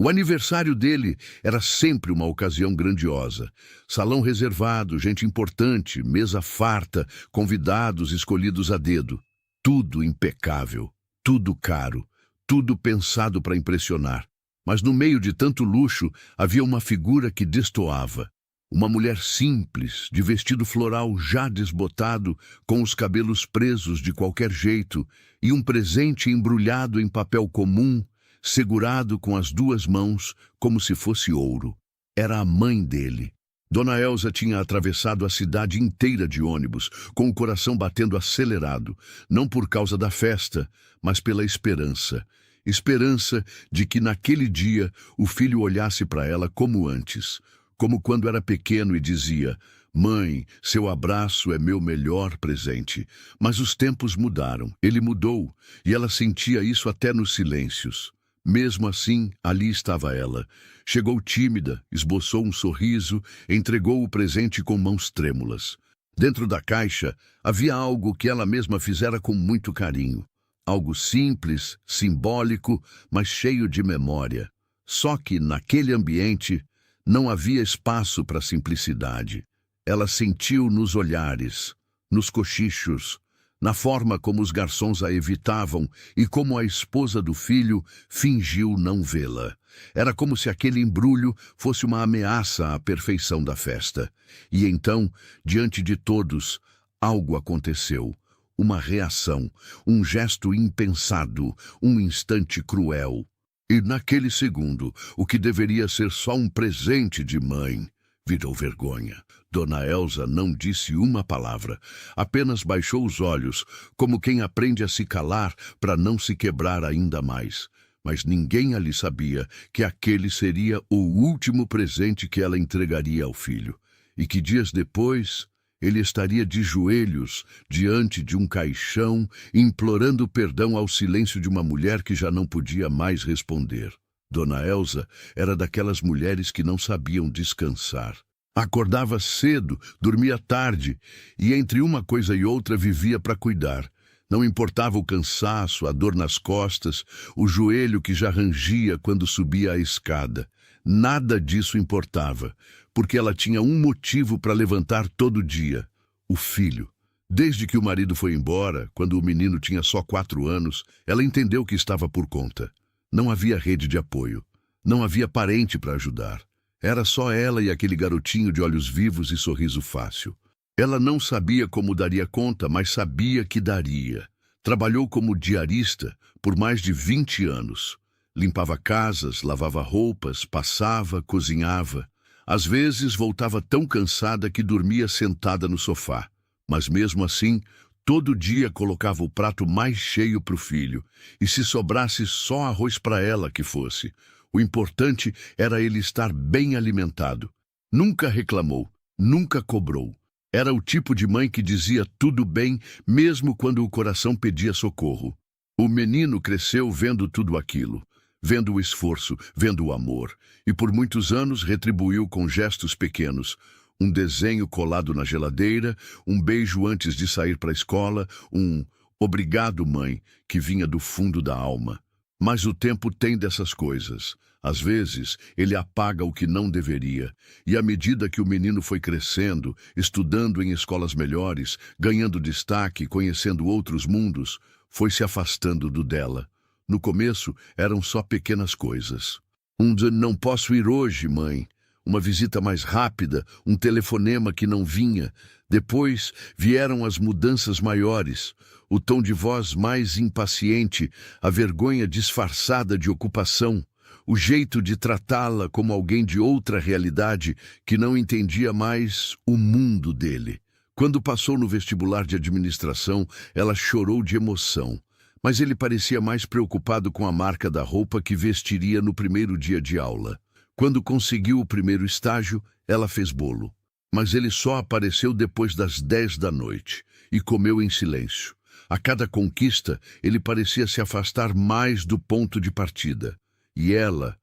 O aniversário dele era sempre uma ocasião grandiosa. Salão reservado, gente importante, mesa farta, convidados escolhidos a dedo. Tudo impecável, tudo caro. Tudo pensado para impressionar. Mas no meio de tanto luxo, havia uma figura que destoava. Uma mulher simples, de vestido floral já desbotado, com os cabelos presos de qualquer jeito, e um presente embrulhado em papel comum, segurado com as duas mãos, como se fosse ouro. Era a mãe dele. Dona Elsa tinha atravessado a cidade inteira de ônibus, com o coração batendo acelerado, não por causa da festa, mas pela esperança. Esperança de que naquele dia o filho olhasse para ela como antes, como quando era pequeno e dizia: "Mãe, seu abraço é meu melhor presente." Mas os tempos mudaram, ele mudou, e ela sentia isso até nos silêncios. Mesmo assim, ali estava ela. Chegou tímida, esboçou um sorriso, entregou o presente com mãos trêmulas. Dentro da caixa havia algo que ela mesma fizera com muito carinho. Algo simples, simbólico, mas cheio de memória. Só que, naquele ambiente, não havia espaço para simplicidade. Ela sentiu nos olhares, nos cochichos, na forma como os garçons a evitavam e como a esposa do filho fingiu não vê-la. Era como se aquele embrulho fosse uma ameaça à perfeição da festa. E então, diante de todos, algo aconteceu. Uma reação, um gesto impensado, um instante cruel. E naquele segundo, o que deveria ser só um presente de mãe, virou vergonha. Dona Elsa não disse uma palavra, apenas baixou os olhos, como quem aprende a se calar para não se quebrar ainda mais. Mas ninguém ali sabia que aquele seria o último presente que ela entregaria ao filho, e que dias depois ele estaria de joelhos diante de um caixão, implorando perdão ao silêncio de uma mulher que já não podia mais responder. Dona Elsa era daquelas mulheres que não sabiam descansar. Acordava cedo, dormia tarde, e entre uma coisa e outra vivia para cuidar. Não importava o cansaço, a dor nas costas, o joelho que já rangia quando subia a escada. Nada disso importava, porque ela tinha um motivo para levantar todo dia: o filho. Desde que o marido foi embora, quando o menino tinha só 4 anos, ela entendeu que estava por conta. Não havia rede de apoio. Não havia parente para ajudar. Era só ela e aquele garotinho de olhos vivos e sorriso fácil. Ela não sabia como daria conta, mas sabia que daria. Trabalhou como diarista por mais de 20 anos. Limpava casas, lavava roupas, passava, cozinhava. Às vezes voltava tão cansada que dormia sentada no sofá. Mas mesmo assim, todo dia colocava o prato mais cheio para o filho. E se sobrasse só arroz para ela que fosse. O importante era ele estar bem alimentado. Nunca reclamou, nunca cobrou. Era o tipo de mãe que dizia tudo bem, mesmo quando o coração pedia socorro. O menino cresceu vendo tudo aquilo, vendo o esforço, vendo o amor, e por muitos anos retribuiu com gestos pequenos. Um desenho colado na geladeira, um beijo antes de sair para a escola, um "obrigado, mãe", que vinha do fundo da alma. Mas o tempo tem dessas coisas. Às vezes, ele apaga o que não deveria. E à medida que o menino foi crescendo, estudando em escolas melhores, ganhando destaque, conhecendo outros mundos, foi se afastando do dela. No começo, eram só pequenas coisas. "Não posso ir hoje, mãe." Uma visita mais rápida, um telefonema que não vinha. Depois vieram as mudanças maiores, o tom de voz mais impaciente, a vergonha disfarçada de ocupação, o jeito de tratá-la como alguém de outra realidade que não entendia mais o mundo dele. Quando passou no vestibular de administração, ela chorou de emoção, mas ele parecia mais preocupado com a marca da roupa que vestiria no primeiro dia de aula. Quando conseguiu o primeiro estágio, ela fez bolo. Mas ele só apareceu depois das 10 da noite e comeu em silêncio. A cada conquista, ele parecia se afastar mais do ponto de partida. E ela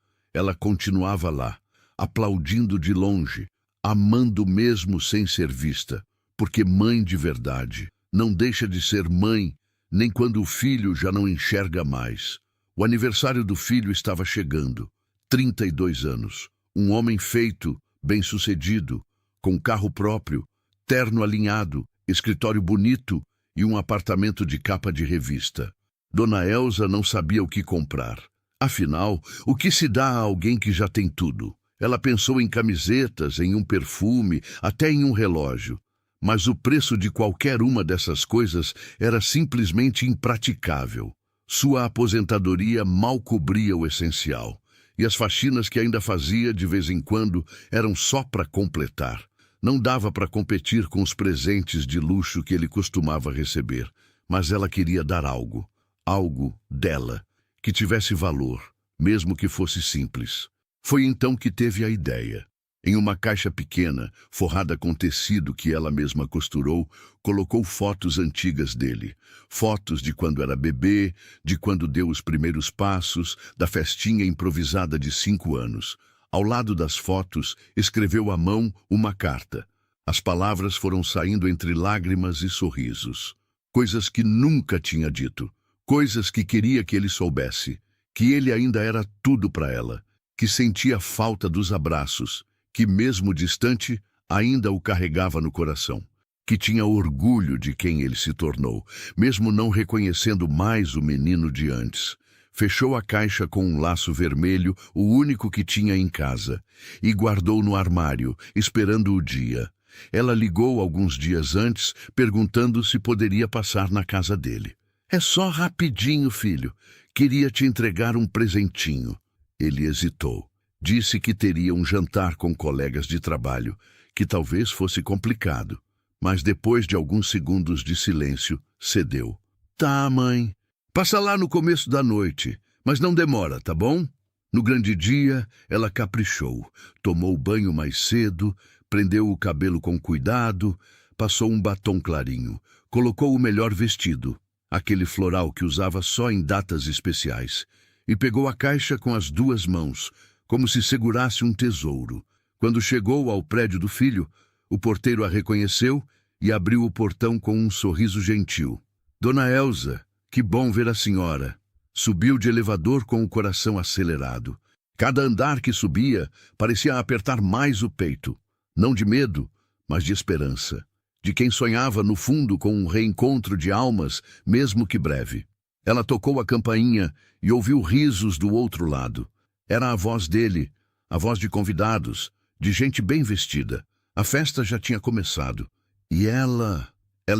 continuava lá, aplaudindo de longe, amando mesmo sem ser vista. Porque mãe de verdade não deixa de ser mãe, nem quando o filho já não enxerga mais. O aniversário do filho estava chegando. 32 anos, um homem feito, bem-sucedido, com carro próprio, terno alinhado, escritório bonito e um apartamento de capa de revista. Dona Elsa não sabia o que comprar. Afinal, o que se dá a alguém que já tem tudo? Ela pensou em camisetas, em um perfume, até em um relógio. Mas o preço de qualquer uma dessas coisas era simplesmente impraticável. Sua aposentadoria mal cobria o essencial. E as faxinas que ainda fazia de vez em quando eram só para completar. Não dava para competir com os presentes de luxo que ele costumava receber. Mas ela queria dar algo. Algo dela. Que tivesse valor, mesmo que fosse simples. Foi então que teve a ideia. Em uma caixa pequena, forrada com tecido que ela mesma costurou, colocou fotos antigas dele. Fotos de quando era bebê, de quando deu os primeiros passos, da festinha improvisada de 5 anos. Ao lado das fotos, escreveu à mão uma carta. As palavras foram saindo entre lágrimas e sorrisos. Coisas que nunca tinha dito. Coisas que queria que ele soubesse. Que ele ainda era tudo para ela. Que sentia falta dos abraços. Que mesmo distante, ainda o carregava no coração. Que tinha orgulho de quem ele se tornou, mesmo não reconhecendo mais o menino de antes. Fechou a caixa com um laço vermelho, o único que tinha em casa, e guardou no armário, esperando o dia. Ela ligou alguns dias antes, perguntando se poderia passar na casa dele. É só rapidinho, filho. Queria te entregar um presentinho. Ele hesitou. Disse que teria um jantar com colegas de trabalho, que talvez fosse complicado. Mas depois de alguns segundos de silêncio, cedeu. Tá, mãe. Passa lá no começo da noite, mas não demora, tá bom? No grande dia, ela caprichou. Tomou banho mais cedo, prendeu o cabelo com cuidado, passou um batom clarinho, colocou o melhor vestido, aquele floral que usava só em datas especiais, e pegou a caixa com as 2 mãos, como se segurasse um tesouro. Quando chegou ao prédio do filho, o porteiro a reconheceu e abriu o portão com um sorriso gentil. Dona Elza, que bom ver a senhora. Subiu de elevador com o coração acelerado. Cada andar que subia parecia apertar mais o peito. Não de medo, mas de esperança. De quem sonhava no fundo com um reencontro de almas, mesmo que breve. Ela tocou a campainha e ouviu risos do outro lado. Era a voz dele, a voz de convidados, de gente bem vestida. A festa já tinha começado. E ela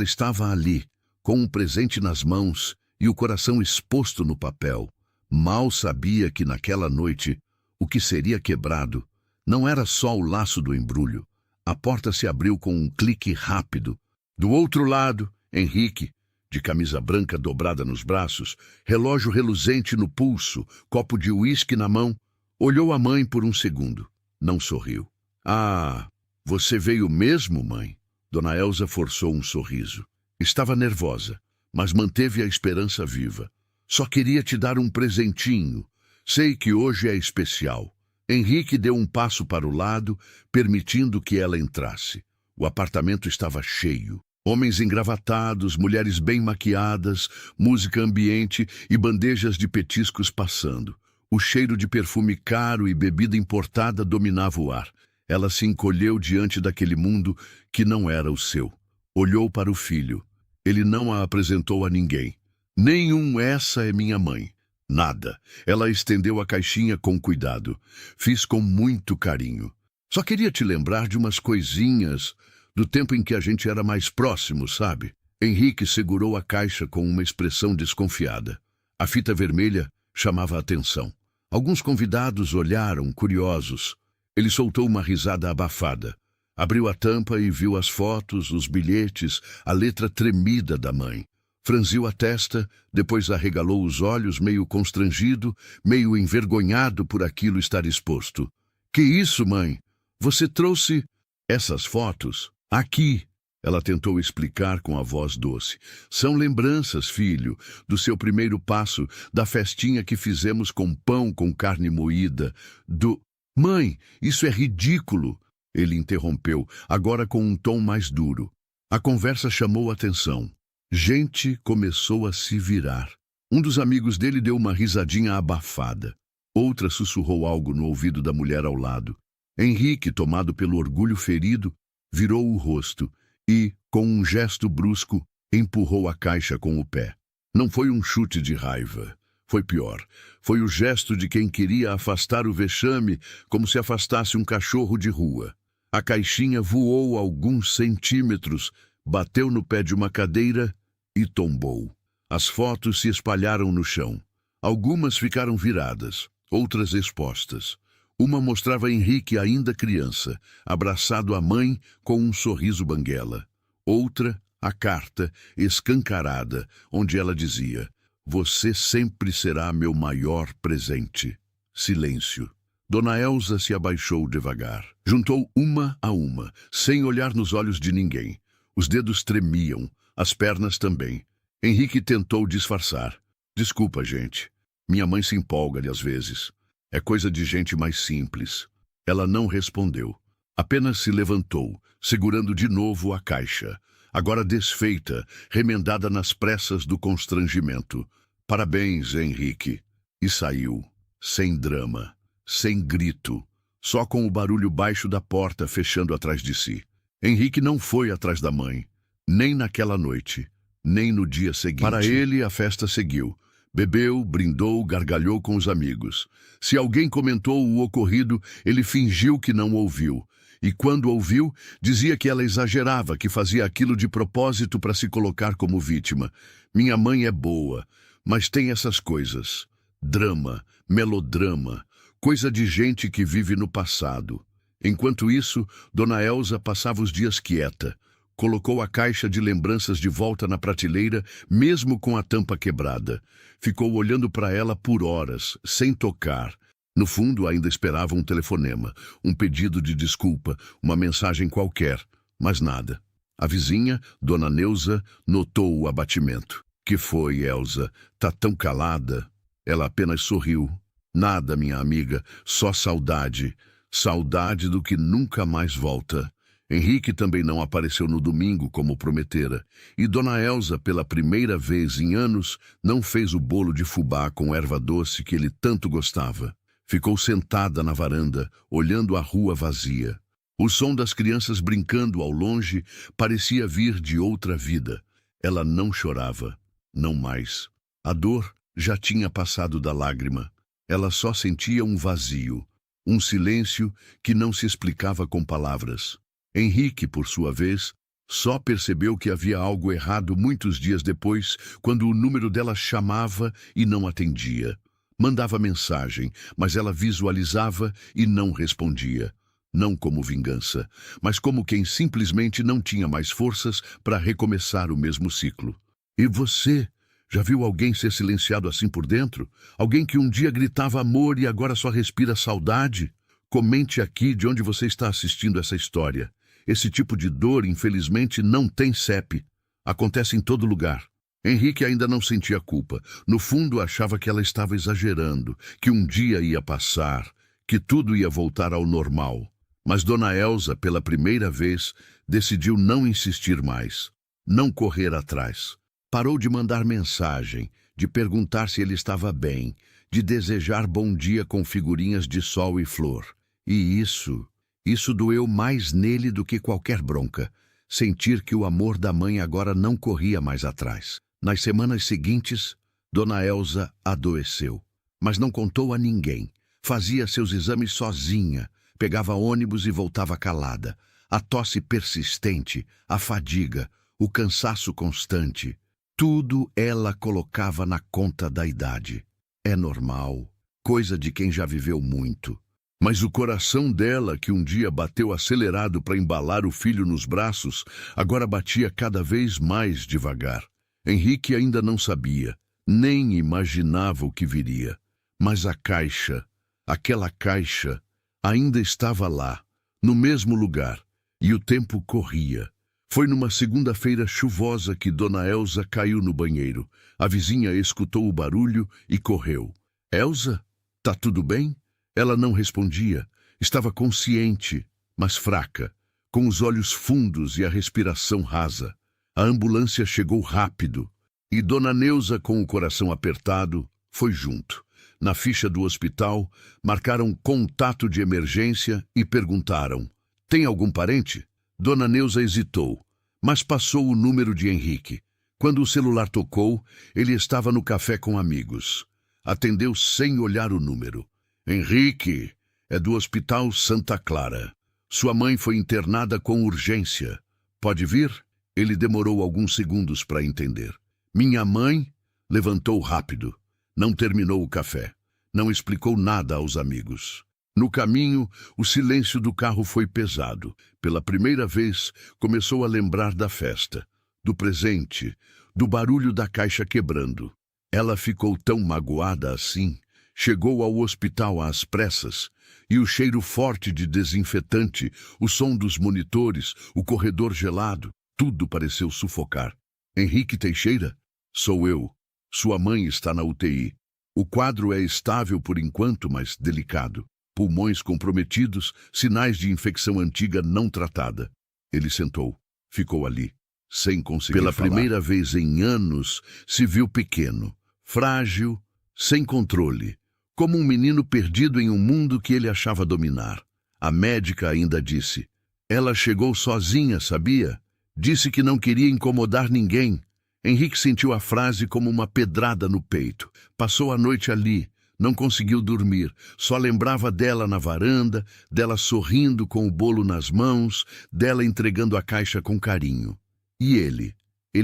estava ali, com um presente nas mãos e o coração exposto no papel. Mal sabia que naquela noite, o que seria quebrado não era só o laço do embrulho. A porta se abriu com um clique rápido. Do outro lado, Henrique, de camisa branca dobrada nos braços, relógio reluzente no pulso, copo de uísque na mão, olhou a mãe por um segundo. Não sorriu. Ah, você veio mesmo, mãe? Dona Elza forçou um sorriso. Estava nervosa, mas manteve a esperança viva. Só queria te dar um presentinho. Sei que hoje é especial. Henrique deu um passo para o lado, permitindo que ela entrasse. O apartamento estava cheio. Homens engravatados, mulheres bem maquiadas, música ambiente e bandejas de petiscos passando. O cheiro de perfume caro e bebida importada dominava o ar. Ela se encolheu diante daquele mundo que não era o seu. Olhou para o filho. Ele não a apresentou a ninguém. Nenhum essa é minha mãe. Nada. Ela estendeu a caixinha com cuidado. Fiz com muito carinho. Só queria te lembrar de umas coisinhas do tempo em que a gente era mais próximo, sabe? Henrique segurou a caixa com uma expressão desconfiada. A fita vermelha chamava a atenção. Alguns convidados olharam, curiosos. Ele soltou uma risada abafada. Abriu a tampa e viu as fotos, os bilhetes, a letra tremida da mãe. Franziu a testa, depois arregalou os olhos, meio constrangido, meio envergonhado por aquilo estar exposto. Que isso, mãe? Você trouxe essas fotos? Aqui, ela tentou explicar com a voz doce. São lembranças, filho, do seu primeiro passo, da festinha que fizemos com pão com carne moída, do... Mãe, isso é ridículo! Ele interrompeu, agora com um tom mais duro. A conversa chamou a atenção. Gente começou a se virar. Um dos amigos dele deu uma risadinha abafada. Outra sussurrou algo no ouvido da mulher ao lado. Henrique, tomado pelo orgulho ferido, virou o rosto e, com um gesto brusco, empurrou a caixa com o pé. Não foi um chute de raiva. Foi pior. Foi o gesto de quem queria afastar o vexame, como se afastasse um cachorro de rua. A caixinha voou alguns centímetros, bateu no pé de uma cadeira e tombou. As fotos se espalharam no chão. Algumas ficaram viradas, outras expostas. Uma mostrava Henrique ainda criança, abraçado à mãe com um sorriso banguela. Outra, a carta, escancarada, onde ela dizia: "Você sempre será meu maior presente." Silêncio. Dona Elza se abaixou devagar. Juntou uma a uma, sem olhar nos olhos de ninguém. Os dedos tremiam, as pernas também. Henrique tentou disfarçar. "Desculpa, gente. Minha mãe se empolga-lhe às vezes. É coisa de gente mais simples." Ela não respondeu. Apenas se levantou, segurando de novo a caixa, agora desfeita, remendada nas pressas do constrangimento. "Parabéns, Henrique." E saiu, sem drama, sem grito, só com o barulho baixo da porta fechando atrás de si. Henrique não foi atrás da mãe, nem naquela noite, nem no dia seguinte. Para ele, a festa seguiu. Bebeu, brindou, gargalhou com os amigos. Se alguém comentou o ocorrido, ele fingiu que não ouviu. E quando ouviu, dizia que ela exagerava, que fazia aquilo de propósito para se colocar como vítima. "Minha mãe é boa, mas tem essas coisas. Drama, melodrama, coisa de gente que vive no passado." Enquanto isso, Dona Elza passava os dias quieta. Colocou a caixa de lembranças de volta na prateleira, mesmo com a tampa quebrada. Ficou olhando para ela por horas, sem tocar. No fundo, ainda esperava um telefonema, um pedido de desculpa, uma mensagem qualquer, mas nada. A vizinha, Dona Neuza, notou o abatimento. "Que foi, Elza? Tá tão calada?" Ela apenas sorriu. "Nada, minha amiga, só saudade. Saudade do que nunca mais volta." Henrique também não apareceu no domingo como prometera, e Dona Elza, pela primeira vez em anos, não fez o bolo de fubá com erva doce que ele tanto gostava. Ficou sentada na varanda, olhando a rua vazia. O som das crianças brincando ao longe parecia vir de outra vida. Ela não chorava, não mais. A dor já tinha passado da lágrima. Ela só sentia um vazio, um silêncio que não se explicava com palavras. Henrique, por sua vez, só percebeu que havia algo errado muitos dias depois, quando o número dela chamava e não atendia. Mandava mensagem, mas ela visualizava e não respondia. Não como vingança, mas como quem simplesmente não tinha mais forças para recomeçar o mesmo ciclo. "E você? Já viu alguém ser silenciado assim por dentro? Alguém que um dia gritava amor e agora só respira saudade? Comente aqui de onde você está assistindo essa história. Esse tipo de dor, infelizmente, não tem CEP. Acontece em todo lugar." Henrique ainda não sentia culpa. No fundo, achava que ela estava exagerando, que um dia ia passar, que tudo ia voltar ao normal. Mas Dona Elza, pela primeira vez, decidiu não insistir mais, não correr atrás. Parou de mandar mensagem, de perguntar se ele estava bem, de desejar bom dia com figurinhas de sol e flor. E isso doeu mais nele do que qualquer bronca. Sentir que o amor da mãe agora não corria mais atrás. Nas semanas seguintes, Dona Elza adoeceu, mas não contou a ninguém. Fazia seus exames sozinha, pegava ônibus e voltava calada. A tosse persistente, a fadiga, o cansaço constante, tudo ela colocava na conta da idade. É normal, coisa de quem já viveu muito. Mas o coração dela, que um dia bateu acelerado para embalar o filho nos braços, agora batia cada vez mais devagar. Henrique ainda não sabia, nem imaginava o que viria. Mas a caixa, aquela caixa, ainda estava lá, no mesmo lugar, e o tempo corria. Foi numa segunda-feira chuvosa que Dona Elza caiu no banheiro. A vizinha escutou o barulho e correu. "Elza, tá tudo bem?" Ela não respondia. Estava consciente, mas fraca, com os olhos fundos e a respiração rasa. A ambulância chegou rápido, e Dona Neuza, com o coração apertado, foi junto. Na ficha do hospital, marcaram contato de emergência e perguntaram: "Tem algum parente?" Dona Neuza hesitou, mas passou o número de Henrique. Quando o celular tocou, ele estava no café com amigos. Atendeu sem olhar o número. Henrique, é do Hospital Santa Clara. Sua mãe foi internada com urgência. Pode vir? Ele demorou alguns segundos para entender. Minha mãe levantou rápido. Não terminou o café. Não explicou nada aos amigos. No caminho, o silêncio do carro foi pesado. Pela primeira vez, começou a lembrar da festa, do presente, do barulho da caixa quebrando. Ela ficou tão magoada assim. Chegou ao hospital às pressas, e o cheiro forte de desinfetante, o som dos monitores, o corredor gelado, tudo pareceu sufocar. Henrique Teixeira? Sou eu. Sua mãe está na UTI. O quadro é estável por enquanto, mas delicado. Pulmões comprometidos, sinais de infecção antiga não tratada. Ele sentou, ficou ali, sem conseguir falar. Pela primeira vez em anos, se viu pequeno, frágil, sem controle, como um menino perdido em um mundo que ele achava dominar. A médica ainda disse: ela chegou sozinha, sabia? Disse que não queria incomodar ninguém. Henrique sentiu a frase como uma pedrada no peito. Passou a noite ali. Não conseguiu dormir, só lembrava dela na varanda, dela sorrindo com o bolo nas mãos, dela entregando a caixa com carinho. E ele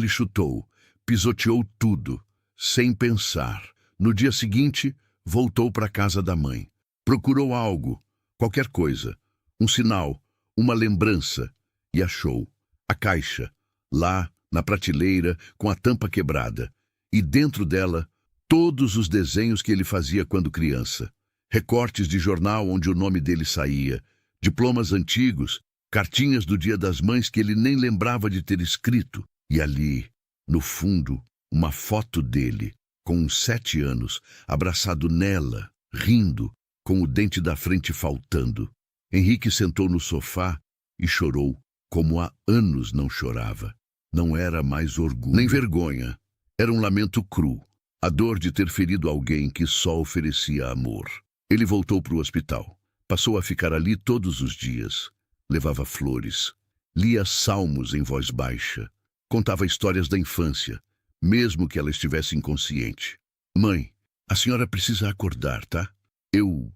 chutou, pisoteou tudo, sem pensar. No dia seguinte, voltou para a casa da mãe. Procurou algo, qualquer coisa, um sinal, uma lembrança, e achou. A caixa, lá, na prateleira, com a tampa quebrada, e dentro dela, todos os desenhos que ele fazia quando criança. Recortes de jornal onde o nome dele saía, diplomas antigos, cartinhas do Dia das Mães que ele nem lembrava de ter escrito. E ali, no fundo, uma foto dele, com uns 7 anos, abraçado nela, rindo, com o dente da frente faltando. Henrique sentou no sofá e chorou, como há anos não chorava. Não era mais orgulho, nem vergonha. Era um lamento cru. A dor de ter ferido alguém que só oferecia amor. Ele voltou para o hospital. Passou a ficar ali todos os dias. Levava flores. Lia salmos em voz baixa. Contava histórias da infância, mesmo que ela estivesse inconsciente. Mãe, a senhora precisa acordar, tá? Eu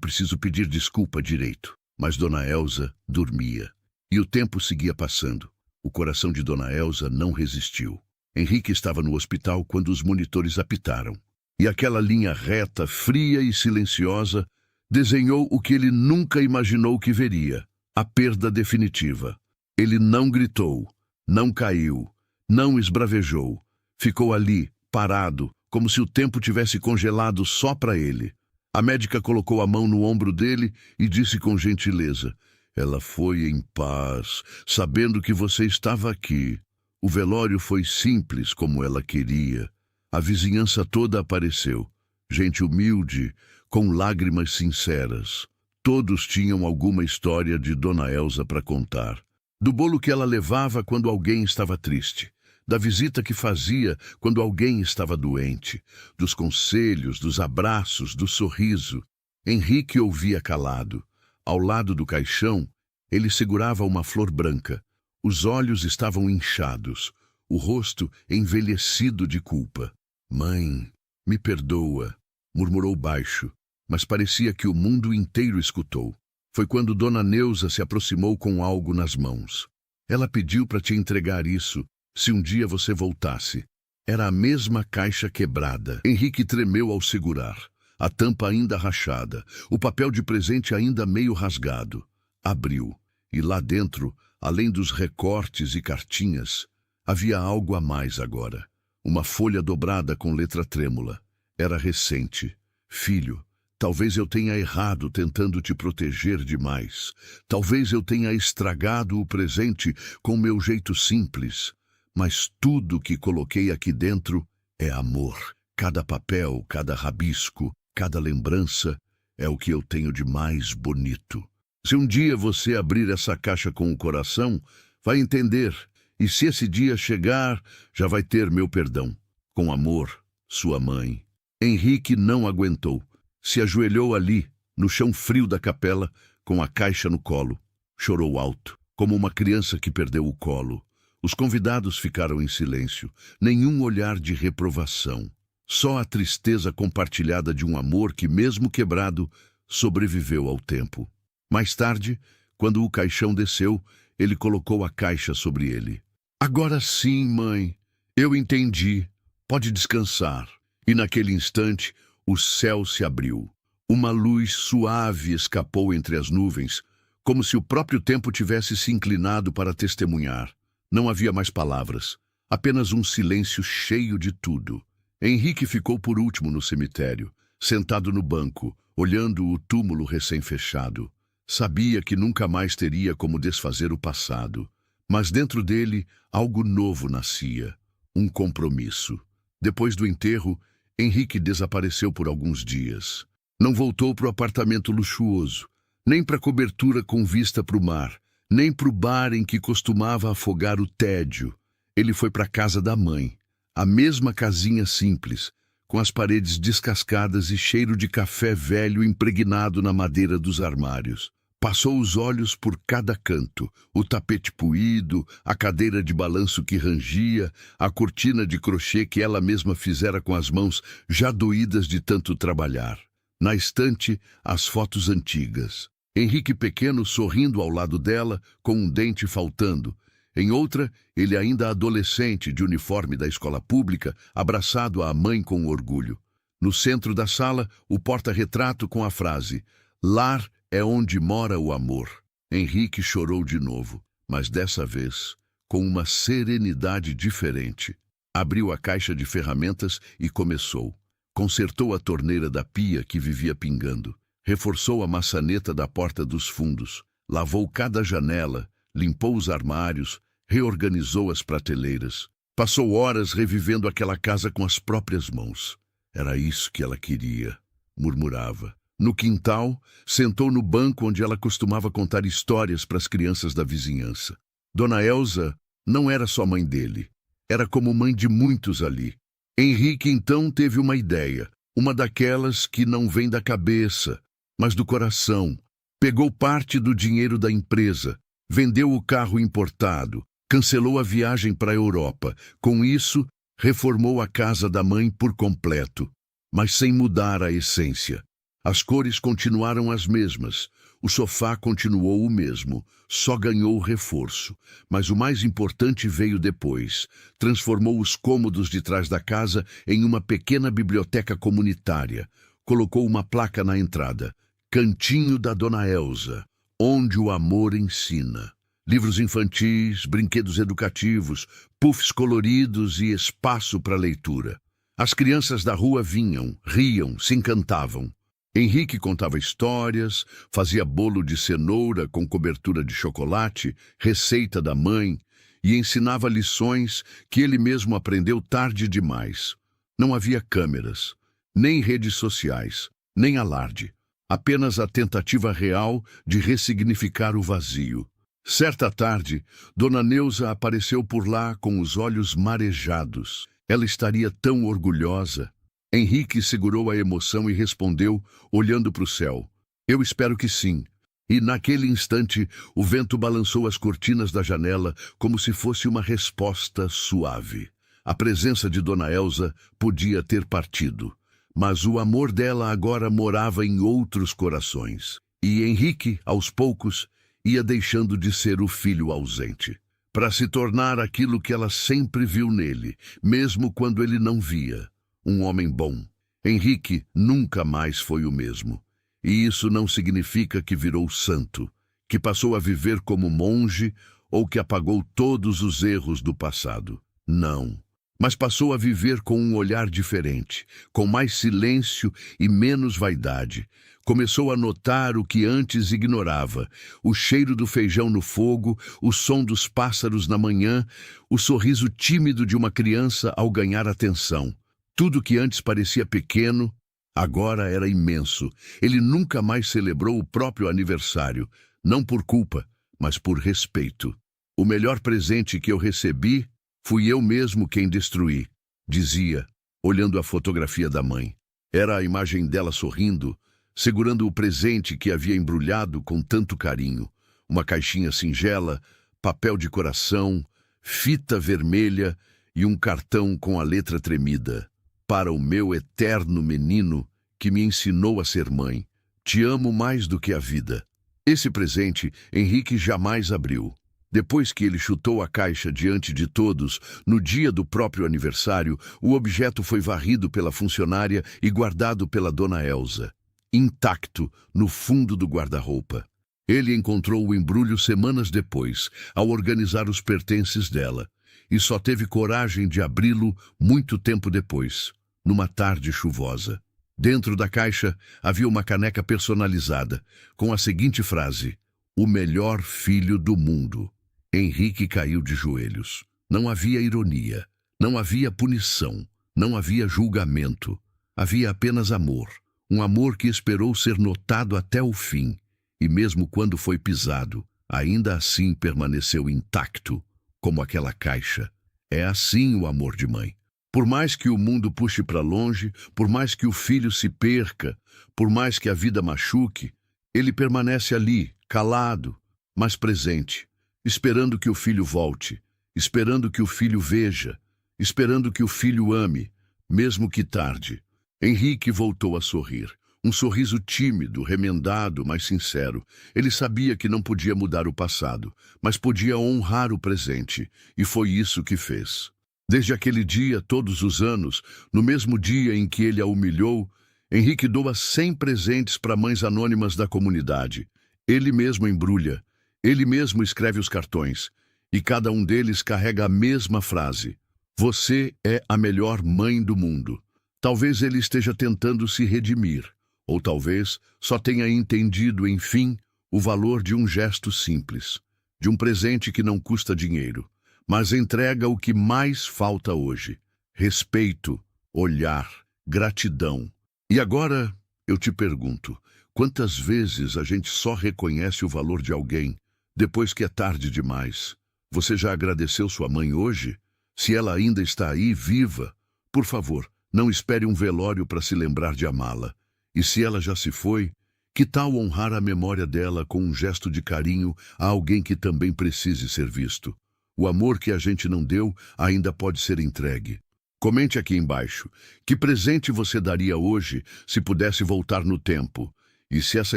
preciso pedir desculpa direito. Mas Dona Elza dormia. E o tempo seguia passando. O coração de Dona Elza não resistiu. Henrique estava no hospital quando os monitores apitaram. E aquela linha reta, fria e silenciosa, desenhou o que ele nunca imaginou que veria: a perda definitiva. Ele não gritou, não caiu, não esbravejou. Ficou ali, parado, como se o tempo tivesse congelado só para ele. A médica colocou a mão no ombro dele e disse com gentileza: ela foi em paz, sabendo que você estava aqui. O velório foi simples como ela queria. A vizinhança toda apareceu. Gente humilde, com lágrimas sinceras. Todos tinham alguma história de Dona Elza para contar. Do bolo que ela levava quando alguém estava triste. Da visita que fazia quando alguém estava doente. Dos conselhos, dos abraços, do sorriso. Henrique ouvia calado. Ao lado do caixão, ele segurava uma flor branca. Os olhos estavam inchados, o rosto envelhecido de culpa. Mãe, me perdoa, murmurou baixo, mas parecia que o mundo inteiro escutou. Foi quando Dona Neuza se aproximou com algo nas mãos. Ela pediu para te entregar isso, se um dia você voltasse. Era a mesma caixa quebrada. Henrique tremeu ao segurar, a tampa ainda rachada, o papel de presente ainda meio rasgado. Abriu, e lá dentro, além dos recortes e cartinhas, havia algo a mais agora. Uma folha dobrada com letra trêmula. Era recente. Filho, talvez eu tenha errado tentando te proteger demais. Talvez eu tenha estragado o presente com meu jeito simples. Mas tudo que coloquei aqui dentro é amor. Cada papel, cada rabisco, cada lembrança é o que eu tenho de mais bonito. Se um dia você abrir essa caixa com o coração, vai entender. E se esse dia chegar, já vai ter meu perdão. Com amor, sua mãe. Henrique não aguentou. Se ajoelhou ali, no chão frio da capela, com a caixa no colo. Chorou alto, como uma criança que perdeu o colo. Os convidados ficaram em silêncio. Nenhum olhar de reprovação. Só a tristeza compartilhada de um amor que, mesmo quebrado, sobreviveu ao tempo. Mais tarde, quando o caixão desceu, ele colocou a caixa sobre ele. Agora sim, mãe, eu entendi. Pode descansar. E naquele instante, o céu se abriu. Uma luz suave escapou entre as nuvens, como se o próprio tempo tivesse se inclinado para testemunhar. Não havia mais palavras, apenas um silêncio cheio de tudo. Henrique ficou por último no cemitério, sentado no banco, olhando o túmulo recém-fechado. Sabia que nunca mais teria como desfazer o passado, mas dentro dele algo novo nascia, um compromisso. Depois do enterro, Henrique desapareceu por alguns dias. Não voltou para o apartamento luxuoso, nem para a cobertura com vista para o mar, nem para o bar em que costumava afogar o tédio. Ele foi para a casa da mãe, a mesma casinha simples, com as paredes descascadas e cheiro de café velho impregnado na madeira dos armários. Passou os olhos por cada canto, o tapete puído, a cadeira de balanço que rangia, a cortina de crochê que ela mesma fizera com as mãos já doídas de tanto trabalhar. Na estante, as fotos antigas. Henrique pequeno sorrindo ao lado dela, com um dente faltando. Em outra, ele ainda adolescente, de uniforme da escola pública, abraçado à mãe com orgulho. No centro da sala, o porta-retrato com a frase: "Lar é onde mora o amor." Henrique chorou de novo, mas dessa vez com uma serenidade diferente. Abriu a caixa de ferramentas e começou. Consertou a torneira da pia que vivia pingando. Reforçou a maçaneta da porta dos fundos. Lavou cada janela, limpou os armários, reorganizou as prateleiras. Passou horas revivendo aquela casa com as próprias mãos. Era isso que ela queria, murmurava. No quintal, sentou no banco onde ela costumava contar histórias para as crianças da vizinhança. Dona Elza não era só mãe dele, era como mãe de muitos ali. Henrique então teve uma ideia, uma daquelas que não vem da cabeça, mas do coração. Pegou parte do dinheiro da empresa, vendeu o carro importado, cancelou a viagem para a Europa. Com isso, reformou a casa da mãe por completo, mas sem mudar a essência. As cores continuaram as mesmas, o sofá continuou o mesmo, só ganhou reforço. Mas o mais importante veio depois. Transformou os cômodos de trás da casa em uma pequena biblioteca comunitária. Colocou uma placa na entrada: "Cantinho da Dona Elza, onde o amor ensina." Livros infantis, brinquedos educativos, puffs coloridos e espaço para leitura. As crianças da rua vinham, riam, se encantavam. Henrique contava histórias, fazia bolo de cenoura com cobertura de chocolate, receita da mãe, e ensinava lições que ele mesmo aprendeu tarde demais. Não havia câmeras, nem redes sociais, nem alarde. Apenas a tentativa real de ressignificar o vazio. Certa tarde, Dona Neuza apareceu por lá com os olhos marejados. Ela estaria tão orgulhosa. Henrique segurou a emoção e respondeu, olhando para o céu: "Eu espero que sim." E naquele instante, o vento balançou as cortinas da janela como se fosse uma resposta suave. A presença de Dona Elza podia ter partido, mas o amor dela agora morava em outros corações. E Henrique, aos poucos, ia deixando de ser o filho ausente, para se tornar aquilo que ela sempre viu nele, mesmo quando ele não via: um homem bom. Henrique nunca mais foi o mesmo. E isso não significa que virou santo, que passou a viver como monge ou que apagou todos os erros do passado. Não. Mas passou a viver com um olhar diferente, com mais silêncio e menos vaidade. Começou a notar o que antes ignorava: o cheiro do feijão no fogo, o som dos pássaros na manhã, o sorriso tímido de uma criança ao ganhar atenção. Tudo que antes parecia pequeno, agora era imenso. Ele nunca mais celebrou o próprio aniversário, não por culpa, mas por respeito. "O melhor presente que eu recebi, fui eu mesmo quem destruí", dizia, olhando a fotografia da mãe. Era a imagem dela sorrindo, segurando o presente que havia embrulhado com tanto carinho. Uma caixinha singela, papel de coração, fita vermelha e um cartão com a letra tremida: para o meu eterno menino que me ensinou a ser mãe. Te amo mais do que a vida. Esse presente Henrique jamais abriu. Depois que ele chutou a caixa diante de todos, no dia do próprio aniversário, o objeto foi varrido pela funcionária e guardado pela dona Elsa, intacto no fundo do guarda-roupa. Ele encontrou o embrulho semanas depois, ao organizar os pertences dela, e só teve coragem de abri-lo muito tempo depois, numa tarde chuvosa. Dentro da caixa havia uma caneca personalizada, com a seguinte frase: "O melhor filho do mundo." Henrique caiu de joelhos. Não havia ironia, não havia punição, não havia julgamento. Havia apenas amor. Um amor que esperou ser notado até o fim. E mesmo quando foi pisado, ainda assim permaneceu intacto, como aquela caixa. É assim o amor de mãe. Por mais que o mundo puxe para longe, por mais que o filho se perca, por mais que a vida machuque, ele permanece ali, calado, mas presente, esperando que o filho volte, esperando que o filho veja, esperando que o filho ame, mesmo que tarde. Henrique voltou a sorrir. Um sorriso tímido, remendado, mas sincero. Ele sabia que não podia mudar o passado, mas podia honrar o presente, e foi isso que fez. Desde aquele dia, todos os anos, no mesmo dia em que ele a humilhou, Henrique doa 100 presentes para mães anônimas da comunidade. Ele mesmo embrulha, ele mesmo escreve os cartões, e cada um deles carrega a mesma frase: "Você é a melhor mãe do mundo." Talvez ele esteja tentando se redimir, ou talvez só tenha entendido, enfim, o valor de um gesto simples, de um presente que não custa dinheiro, mas entrega o que mais falta hoje: respeito, olhar, gratidão. E agora eu te pergunto, quantas vezes a gente só reconhece o valor de alguém depois que é tarde demais? Você já agradeceu sua mãe hoje? Se ela ainda está aí, viva. Por favor, não espere um velório para se lembrar de amá-la. E se ela já se foi, que tal honrar a memória dela com um gesto de carinho a alguém que também precise ser visto? O amor que a gente não deu ainda pode ser entregue. Comente aqui embaixo, que presente você daria hoje se pudesse voltar no tempo? E se essa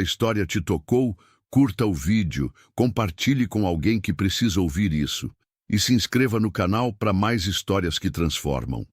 história te tocou, curta o vídeo, compartilhe com alguém que precisa ouvir isso. E se inscreva no canal para mais histórias que transformam.